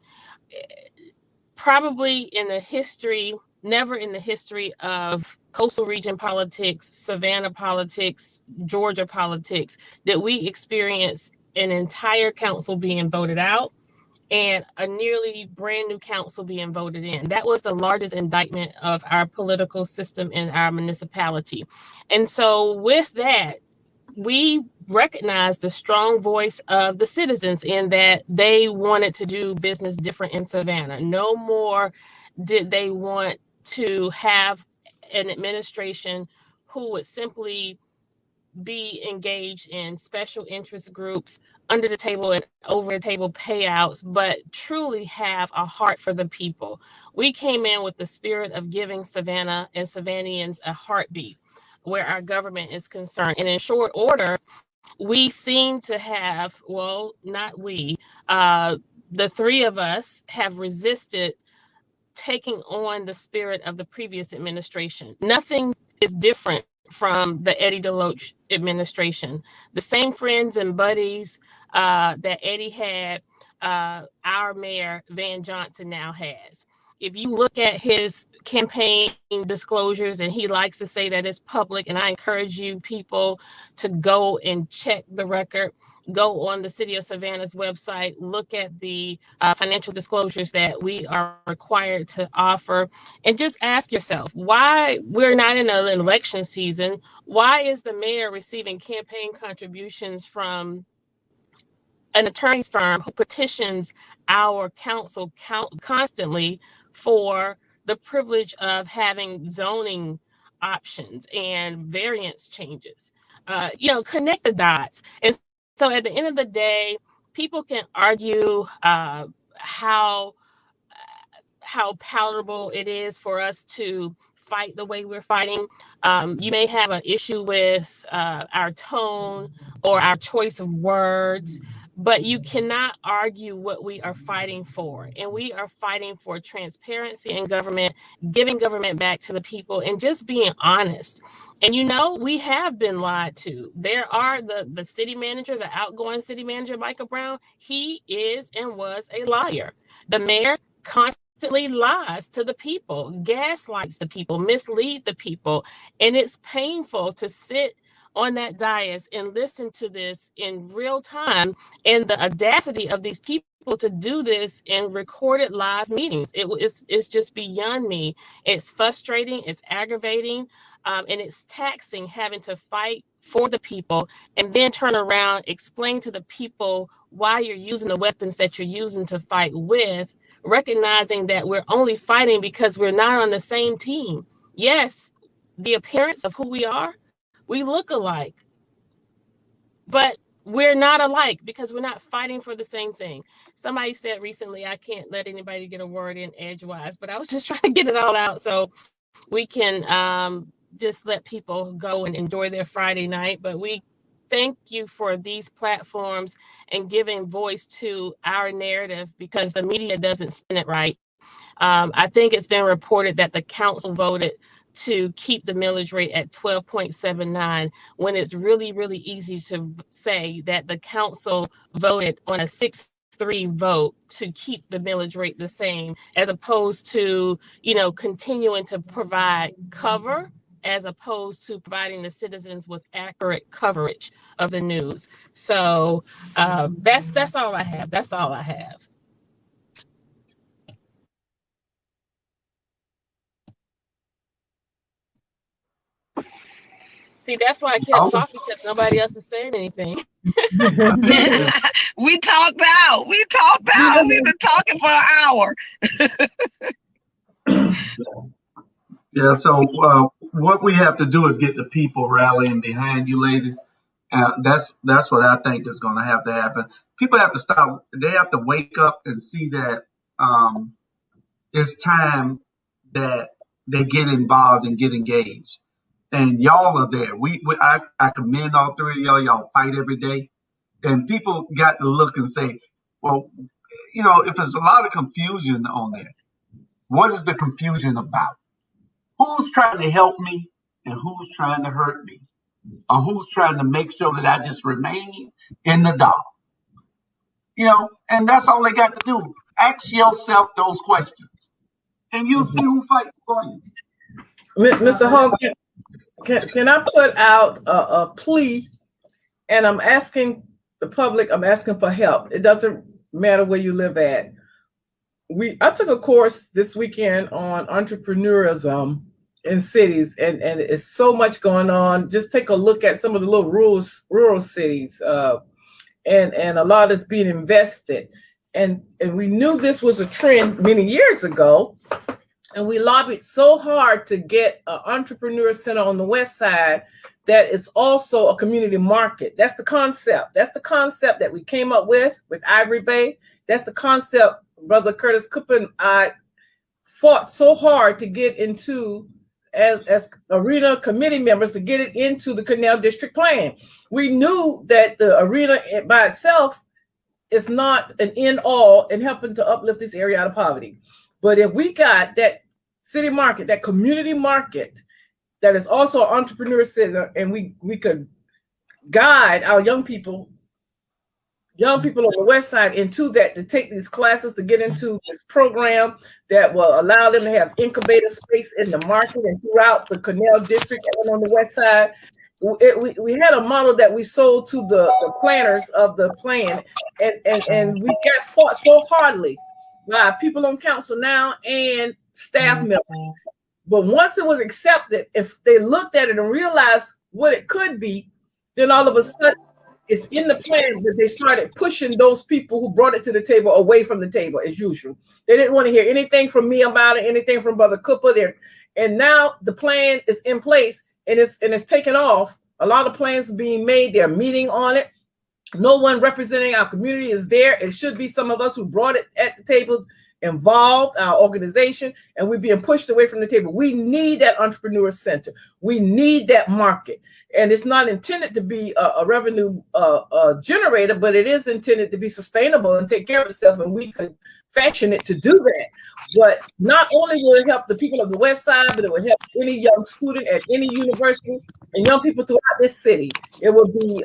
Probably in the history, never in the history of coastal region politics, Savannah politics, Georgia politics, did we experience an entire council being voted out and a nearly brand new council being voted in. That was the largest indictment of our political system in our municipality. And so with that, we recognize the strong voice of the citizens in that they wanted to do business different in Savannah. No more did they want to have an administration who would simply be engaged in special interest groups, under the table and over the table payouts, but truly have a heart for the people? We came in with the spirit of giving Savannah and Savannahans a heartbeat where our government is concerned. And in short order, we seem to have, well, not we, the three of us have resisted taking on the spirit of the previous administration. Nothing is different from the Eddie DeLoach administration. The same friends and buddies that Eddie had, our mayor, Van Johnson, now has. If you look at his campaign disclosures, and he likes to say that it's public, and I encourage you people to go and check the record, go on the City of Savannah's website, look at the financial disclosures that we are required to offer, and just ask yourself why we're not in an election season. Why is the mayor receiving campaign contributions from an attorney's firm who petitions our council constantly for the privilege of having zoning options and variance changes? Connect the dots. And so at the end of the day, people can argue how palatable it is for us to fight the way we're fighting. You may have an issue with our tone or our choice of words, but you cannot argue what we are fighting for. And we are fighting for transparency in government, giving government back to the people, and just being honest. And we have been lied to. There are the city manager, the outgoing city manager, Micah Brown. He is and was a liar. The mayor constantly lies to the people, gaslights the people, mislead the people. And it's painful to sit on that dais and listen to this in real time, and the audacity of these people to do this in recorded live meetings. It's just beyond me. It's frustrating, it's aggravating, and it's taxing, having to fight for the people and then turn around, explain to the people why you're using the weapons that you're using to fight with, recognizing that we're only fighting because we're not on the same team. Yes, the appearance of who we are, we look alike, but we're not alike because we're not fighting for the same thing. Somebody said recently, I can't let anybody get a word in edgewise, but I was just trying to get it all out so we can just let people go and enjoy their Friday night. But we thank you for these platforms and giving voice to our narrative, because the media doesn't spin it right. I think it's been reported that the council voted to keep the millage rate at 12.79, when it's really, really easy to say that the council voted on a 6-3 vote to keep the millage rate the same, as opposed to, continuing to provide cover, as opposed to providing the citizens with accurate coverage of the news. So that's all I have. That's all I have. See, that's why I kept talking, because nobody else is saying anything. We talked out. We've been talking for an hour. Yeah, so what we have to do is get the people rallying behind you, ladies. That's what I think is going to happen. People have to stop. They have to wake up and see that it's time that they get involved and get engaged. And y'all are there. I commend all three of y'all. Y'all fight every day. And people got to look and say, well, if there's a lot of confusion on there, what is the confusion about? Who's trying to help me and who's trying to hurt me? Or who's trying to make sure that I just remain in the dark? And that's all they got to do. Ask yourself those questions, and you'll see who fights for you. Mr. Hogg, can I put out a plea? And I'm asking the public, I'm asking for help. It doesn't matter where you live at. I took a course this weekend on entrepreneurism in cities, and it's so much going on. Just take a look at some of the little rural cities, and a lot is being invested. And we knew this was a trend many years ago, And we lobbied so hard to get an entrepreneur center on the west side that is also a community market. That's the concept. That's the concept that we came up with Ivory Bay. That's the concept Brother Curtis Cooper and I fought so hard to get into as arena committee members, to get it into the Canal District Plan. We knew that the arena by itself is not an end all in helping to uplift this area out of poverty. But if we got that city market, that community market, that is also an entrepreneur center, and we could guide our young people on the west side into that, to take these classes, to get into this program that will allow them to have incubator space in the market and throughout the Canal District and on the west side. We had a model that we sold to the planners of the plan, and we got fought so hardly by people on council now and staff members. But once it was accepted, if they looked at it and realized what it could be, then all of a sudden it's in the plan that they started pushing those people who brought it to the table away from the table as usual. They didn't want to hear anything from me about it, anything from Brother Cooper there. And now the plan is in place, and it's taken off. A lot of plans are being made. They're meeting on it. No one representing our community is there. It should be some of us who brought it at the table involved, our organization, and we're being pushed away from the table. We need that entrepreneur center. We need that market. And it's not intended to be a revenue generator, but it is intended to be sustainable and take care of itself, and we could fashion it to do that. But not only will it help the people of the west side, but it will help any young student at any university and young people throughout this city. It will be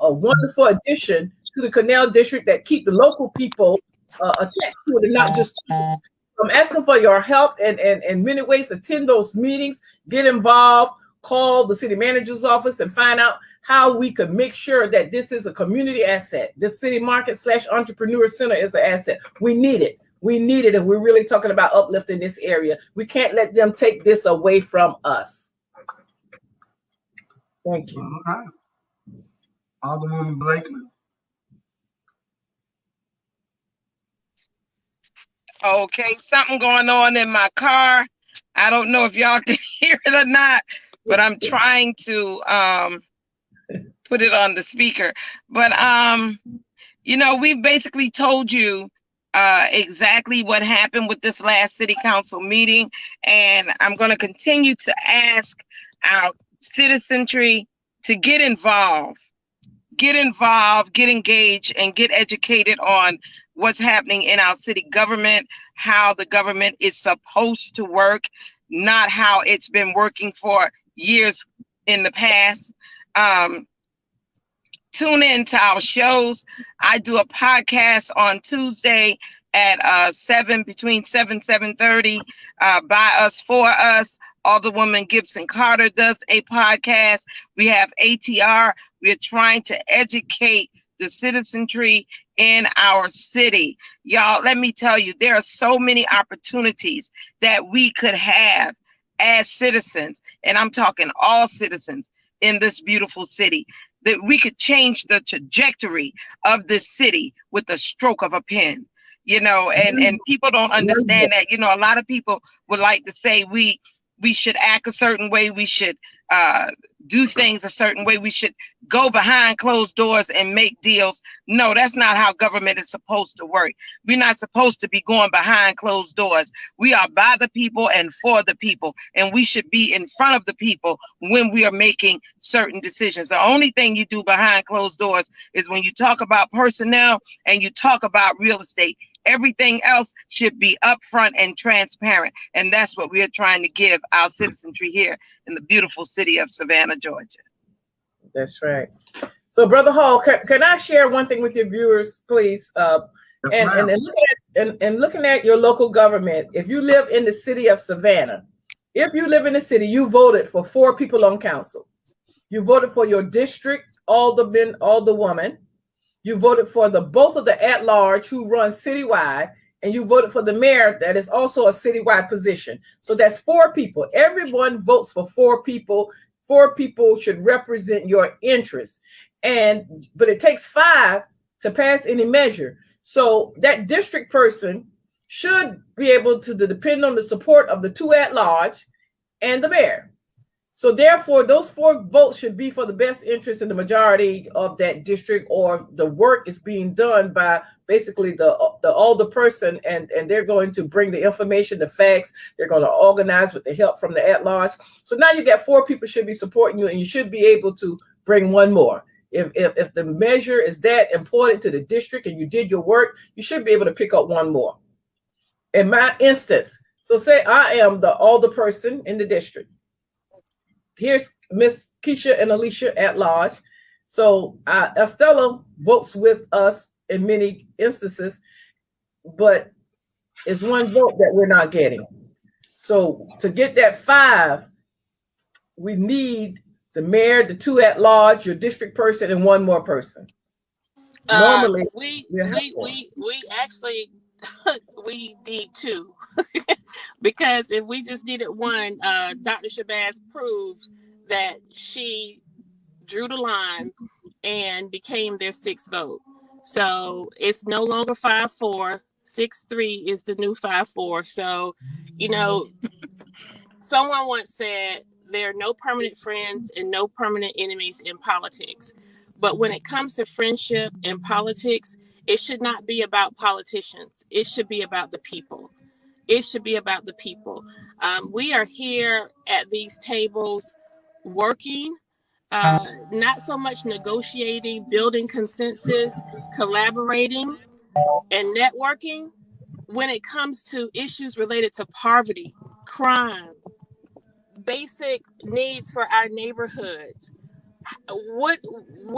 a wonderful addition to the Canal District that keep the local people attached to it and not just I'm asking for your help and in many ways. Attend those meetings, get involved, call the city manager's office and find out how we could make sure that this is a community asset. This city market / entrepreneur center is an asset. We need it. We need it. And we're really talking about uplifting this area. We can't let them take this away from us. Thank you. All right. Alderwoman Blakely. Okay, something going on in my car. I don't know if y'all can hear it or not, but I'm trying to put it on the speaker. But we've basically told you exactly what happened with this last city council meeting, and I'm going to continue to ask our citizenry to get involved, get engaged, and get educated on what's happening in our city government, how the government is supposed to work, not how it's been working for years in the past. Tune in to our shows. I do a podcast on Tuesday at between 7:30, by us, for us. Alderwoman Gibson Carter does a podcast. We have ATR. We're trying to educate the citizenry in our city. Y'all, let me tell you, there are so many opportunities that we could have as citizens, and I'm talking all citizens in this beautiful city, that we could change the trajectory of this city with the stroke of a pen, and people don't understand that. A lot of people would like to say we should act a certain way, we should do things a certain way, we should go behind closed doors and make deals. No, that's not how government is supposed to work. We're not supposed to be going behind closed doors. We are by the people and for the people, and we should be in front of the people when we are making certain decisions. The only thing you do behind closed doors is when you talk about personnel and you talk about real estate. Everything else should be upfront and transparent. And that's what we are trying to give our citizenry here in the beautiful city of Savannah, Georgia. That's right. So, Brother Hall, can I share one thing with your viewers, please? And looking at your local government, if you live in the city of Savannah, if you live in the city, you voted for 4 people on council. You voted for your district alderman, alderwoman. You voted for both of the at-large who run citywide, and you voted for the mayor that is also a citywide position. So that's 4 people. Everyone votes for 4 people. 4 people should represent your interests. But it takes 5 to pass any measure. So that district person should be able to depend on the support of the 2 at large and the mayor. So therefore, those 4 votes should be for the best interest in the majority of that district, or the work is being done by basically the older person, and they're going to bring the information, the facts. They're going to organize with the help from the at large. So now you got 4 people should be supporting you, and you should be able to bring 1 more. If the measure is that important to the district and you did your work, you should be able to pick up 1 more. In my instance, so say I am the older person in the district. Here's Miss Keisha and Alicia at large. So Estella votes with us in many instances, but it's 1 vote that we're not getting. So to get that 5, we need the mayor, the 2 at large, your district person, and 1 more person. Normally, we actually we need 2 because if we just needed 1, Dr. Shabazz proved that she drew the line and became their 6th vote. So it's no longer 5-4. 6-3 is the new 5-4. So, someone once said there are no permanent friends and no permanent enemies in politics. But when it comes to friendship and politics, it should not be about politicians. It should be about the people. It should be about the people. We are here at these tables working, not so much negotiating, building consensus, collaborating, and networking. When it comes to issues related to poverty, crime, basic needs for our neighborhoods, what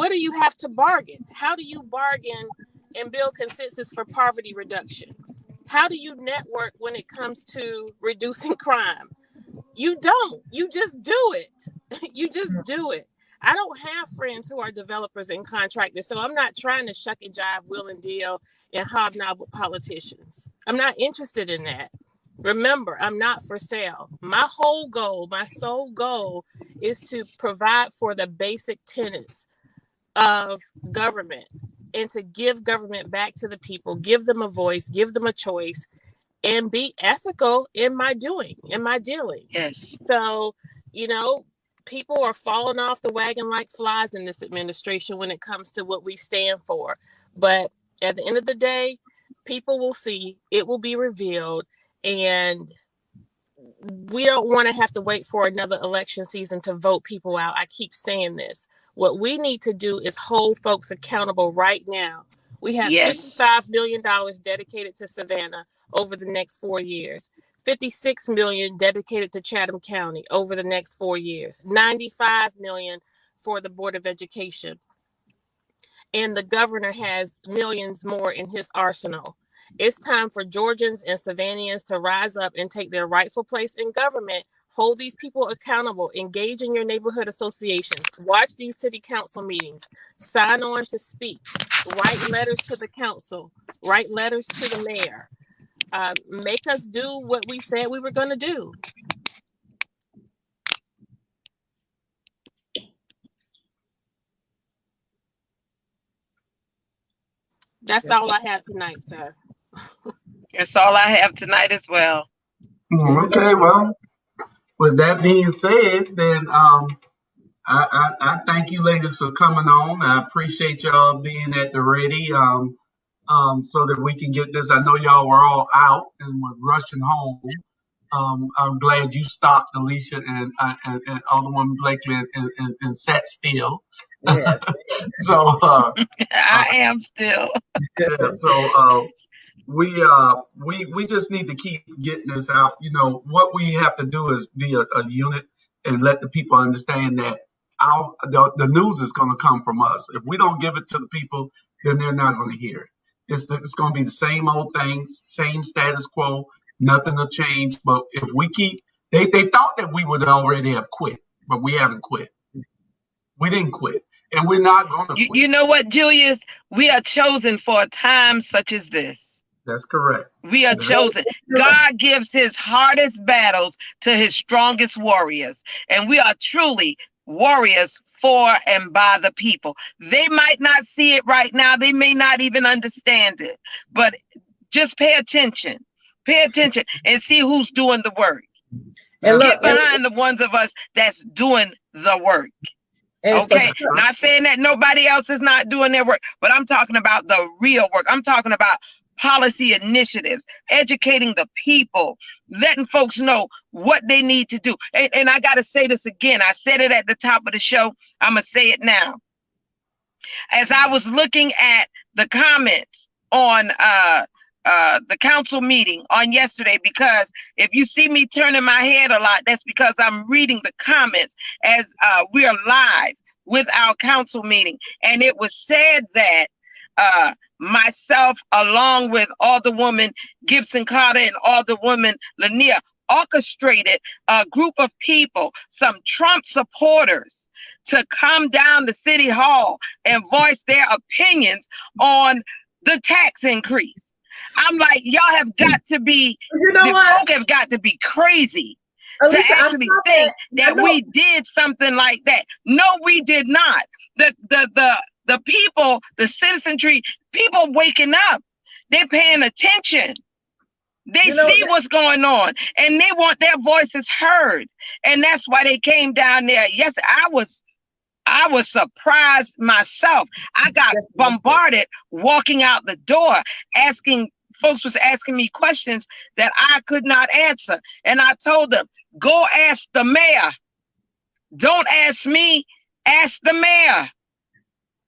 do you have to bargain? How do you bargain and build consensus for poverty reduction? How do you network when it comes to reducing crime? You don't. You just do it. You just do it. I don't have friends who are developers and contractors, so I'm not trying to shuck and jive, wheel and deal, and hobnob with politicians. I'm not interested in that. Remember, I'm not for sale. My whole goal, my sole goal, is to provide for the basic tenets of government and to give government back to the people, give them a voice, give them a choice, and be ethical in my doing, in my dealing. Yes. So, people are falling off the wagon like flies in this administration when it comes to what we stand for. But at the end of the day, people will see, it will be revealed, and we don't want to have to wait for another election season to vote people out. I keep saying this. What we need to do is hold folks accountable right now. We have $55 million dedicated to Savannah over the next 4 years. $56 million dedicated to Chatham County over the next 4 years. $95 million for the Board of Education. And the governor has millions more in his arsenal. It's time for Georgians and Savannahans to rise up and take their rightful place in government. Hold these people accountable. Engage in your neighborhood associations. Watch these city council meetings. Sign on to speak. Write letters to the council. Write letters to the mayor. Make us do what we said we were going to do. That's all I have tonight, sir. That's all I have tonight as well. Okay, well, with that being said, then I thank you ladies for coming on. I appreciate y'all being at the ready so that we can get this. I know y'all were all out and were rushing home. I'm glad you stopped, Alicia and Alderwoman Blakely, and sat still. Yes. So I am still. Yeah, so we just need to keep getting this out. What we have to do is be a unit and let the people understand that the news is going to come from us. If we don't give it to the people, then they're not going to hear it. It's going to be the same old thing, same status quo. Nothing will change. But if we keep, they thought that we would already have quit, but we haven't quit. We didn't quit, and we're not going to quit. You know what, Julius? We are chosen for a time such as this. That's correct. We are chosen. God gives his hardest battles to his strongest warriors. And we are truly warriors for and by the people. They might not see it right now. They may not even understand it. But just pay attention. Pay attention and see who's doing the work. And Get look, behind the ones of us that's doing the work. and for Okay, not saying that nobody else is not doing their work, but I'm talking about the real work. I'm talking about policy initiatives, educating the people, letting folks know what they need to do. And I got to say this again. I said it at the top of the show. I'm going to say it now. As I was looking at the comments on the council meeting on yesterday, because if you see me turning my head a lot, that's because I'm reading the comments as we are live with our council meeting. And it was said that myself, along with Alderwoman Gibson Carter and Alderwoman Lanier, orchestrated a group of people, some Trump supporters, to come down to City Hall and voice their opinions on the tax increase. I'm like, y'all have got to be, folk have got to be crazy to actually think that we did something like that. No, we did not. The people, the citizenry, people waking up, they're paying attention. They see what's going on and they want their voices heard. And that's why they came down there. Yes, I was surprised myself. I got bombarded walking out the door, folks was asking me questions that I could not answer. And I told them, go ask the mayor. Don't ask me, ask the mayor.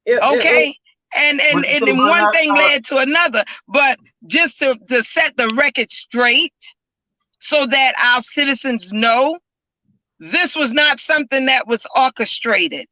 Okay. And then one thing led to another, but just to set the record straight so that our citizens know, this was not something that was orchestrated.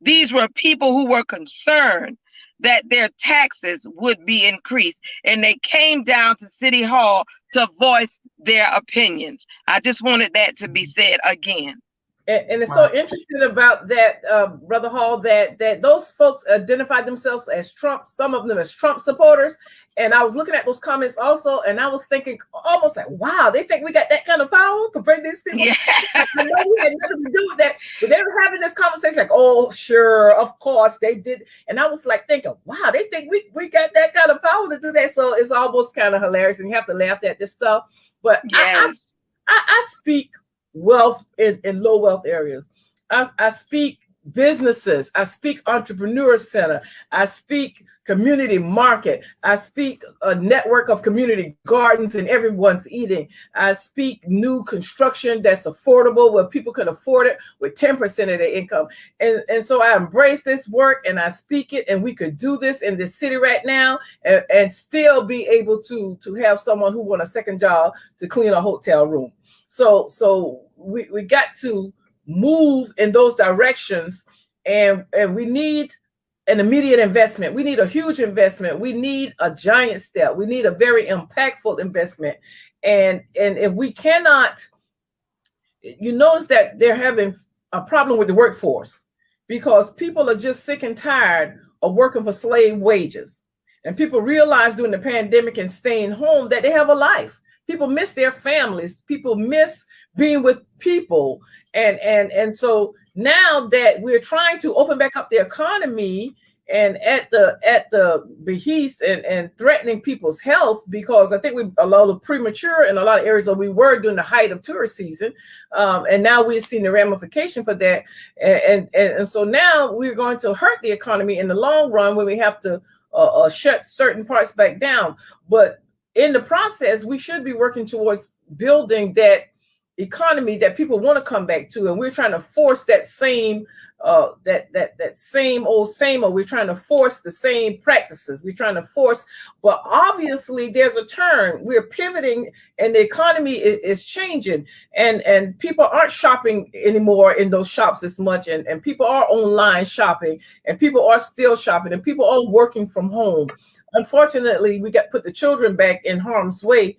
These were people who were concerned that their taxes would be increased, and they came down to City Hall to voice their opinions. I just wanted that to be said again. And it's so interesting about that, Brother Hall, that those folks identified themselves as Trump, some of them as Trump supporters. And I was looking at those comments also, and I was thinking almost like, wow, they think we got that kind of power to bring these people. Yeah. I know we had nothing to do with that, but they were having this conversation like, oh, sure, of course they did. And I was like thinking, wow, they think we got that kind of power to do that. So it's almost kind of hilarious, and you have to laugh at this stuff. But yes. I speak wealth in low wealth areas. I speak businesses. I speak entrepreneur center. I speak community market. I speak a network of community gardens and everyone's eating. I speak new construction that's affordable where people can afford it with 10% of their income. And so I embrace this work and I speak it, and we could do this in this city right now and still be able to have someone who want a second job to clean a hotel room. So we got to move in those directions, and we need an immediate investment. We need a huge investment. We need a giant step. We need a very impactful investment. And if we cannot, you notice that they're having a problem with the workforce because people are just sick and tired of working for slave wages. And people realize during the pandemic and staying home that they have a life. People miss their families. People miss being with people. And so now that we're trying to open back up the economy and at the behest and threatening people's health, because I think we a little premature in a lot of areas that we were during the height of tourist season. And now we've seen the ramification for that. And so now we're going to hurt the economy in the long run when we have to shut certain parts back down. But in the process, we should be working towards building that economy that people want to come back to, and we're trying to force that same that same old. We're trying to force the same practices. We're trying to force, but obviously there's a turn. We're pivoting, and the economy is changing, and people aren't shopping anymore in those shops as much, and people are online shopping, and people are still shopping, and people are working from home. Unfortunately, we got put the children back in harm's way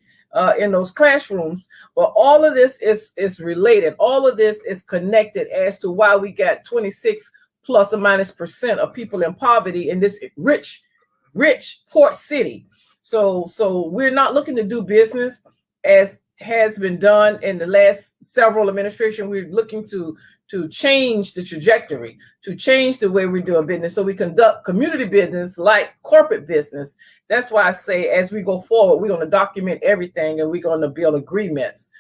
in those classrooms, but all of this is related. All of this is connected as to why we got 26 plus or minus % of people in poverty in this rich port city. So we're not looking to do business as has been done in the last several administrations. We're looking to to change the trajectory, to change the way we do business, so we conduct community business like corporate business. That's why I say, as we go forward, we're going to document everything, and we're going to build agreements,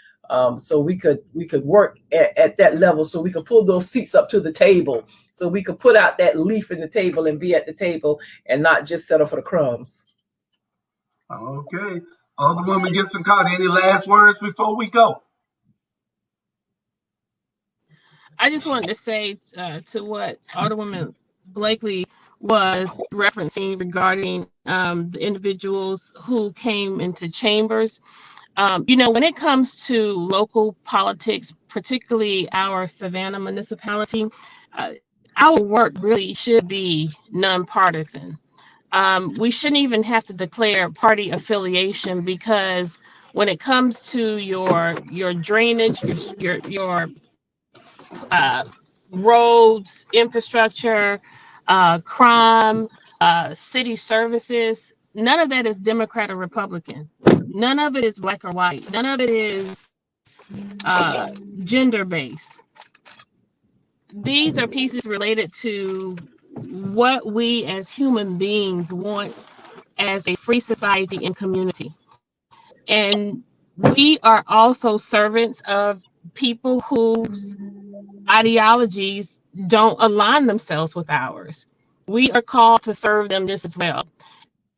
so we could work at that level, so we could pull those seats up to the table, so we could put out that leaf in the table and be at the table and not just settle for the crumbs. Okay. Alderwoman Gibson Carter, any last words before we go? I just wanted to say to what Alderwoman Blakely was referencing regarding the individuals who came into chambers. When it comes to local politics, particularly our Savannah municipality, our work really should be nonpartisan. We shouldn't even have to declare party affiliation, because when it comes to your drainage, your roads, infrastructure, crime, city services, none of that is Democrat or Republican. None of it is black or white. None of it is gender-based. These are pieces related to what we as human beings want as a free society and community. And we are also servants of people whose ideologies don't align themselves with ours. We are called to serve them just as well.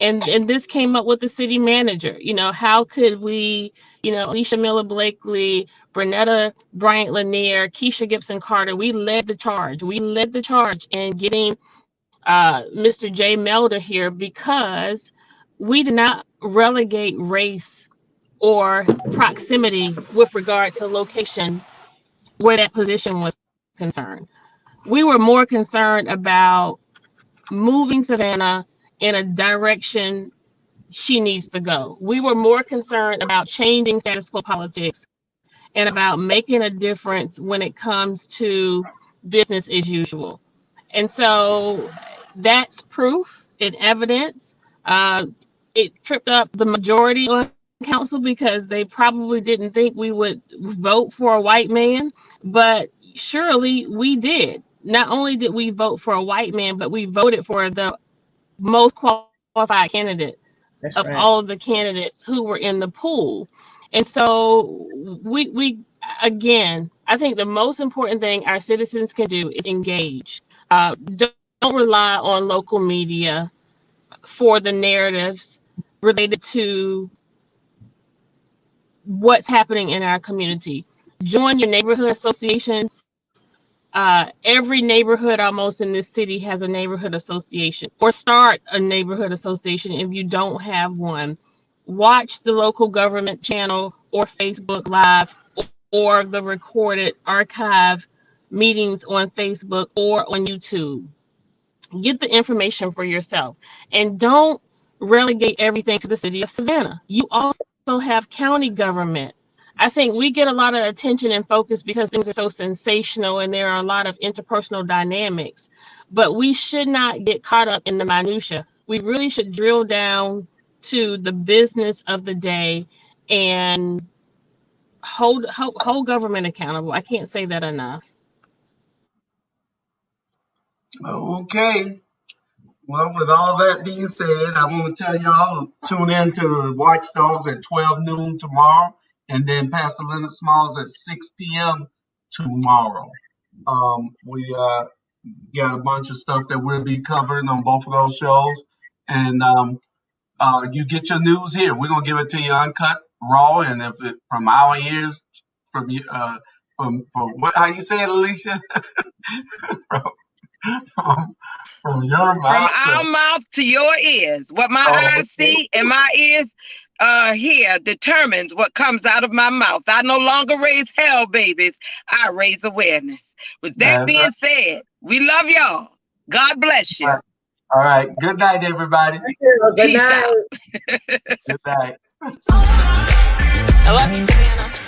And this came up with the city manager. How could we, Alicia Miller Blakely, Bernetta Bryant Lanier, Keisha Gibson Carter, we led the charge. We led the charge in getting Mr. Jay Melder here, because we did not relegate race or proximity with regard to location where that position was concerned. We were more concerned about moving Savannah in a direction she needs to go. We were more concerned about changing status quo politics and about making a difference when it comes to business as usual. And so that's proof and evidence. It tripped up the majority on council, because they probably didn't think we would vote for a white man, but surely we did. Not only did we vote for a white man, but we voted for the most qualified candidate of all of the candidates who were in the pool. And so we again, I think the most important thing our citizens can do is engage. Don't rely on local media for the narratives related to what's happening in our community. Join your neighborhood associations. Every neighborhood almost in this city has a neighborhood association, or start a neighborhood association if you don't have one. Watch the local government channel or Facebook Live or the recorded archive meetings on Facebook or on YouTube. Get the information for yourself, and don't relegate everything to the city of Savannah. You also have county government. I think we get a lot of attention and focus because things are so sensational and there are a lot of interpersonal dynamics, but we should not get caught up in the minutia. We really should drill down to the business of the day and hold government accountable. I can't say that enough. Okay. Well, with all that being said, I want to tell y'all to tune in to Watchdogs at 12 noon tomorrow, and then Pastor Leonard Smalls at 6 p.m. tomorrow. We got a bunch of stuff that we'll be covering on both of those shows, and you get your news here. We're gonna give it to you uncut, raw, and if it from our ears, from you, from what? How you say it, Alicia? from your mouth, from our mouth to your ears. What my eyes see and my ears hear determines what comes out of my mouth. I no longer raise hell babies. I raise awareness. With that being said, we love y'all. God bless you. All right. Good night, everybody. Good night. Good night. I love you, Savannah.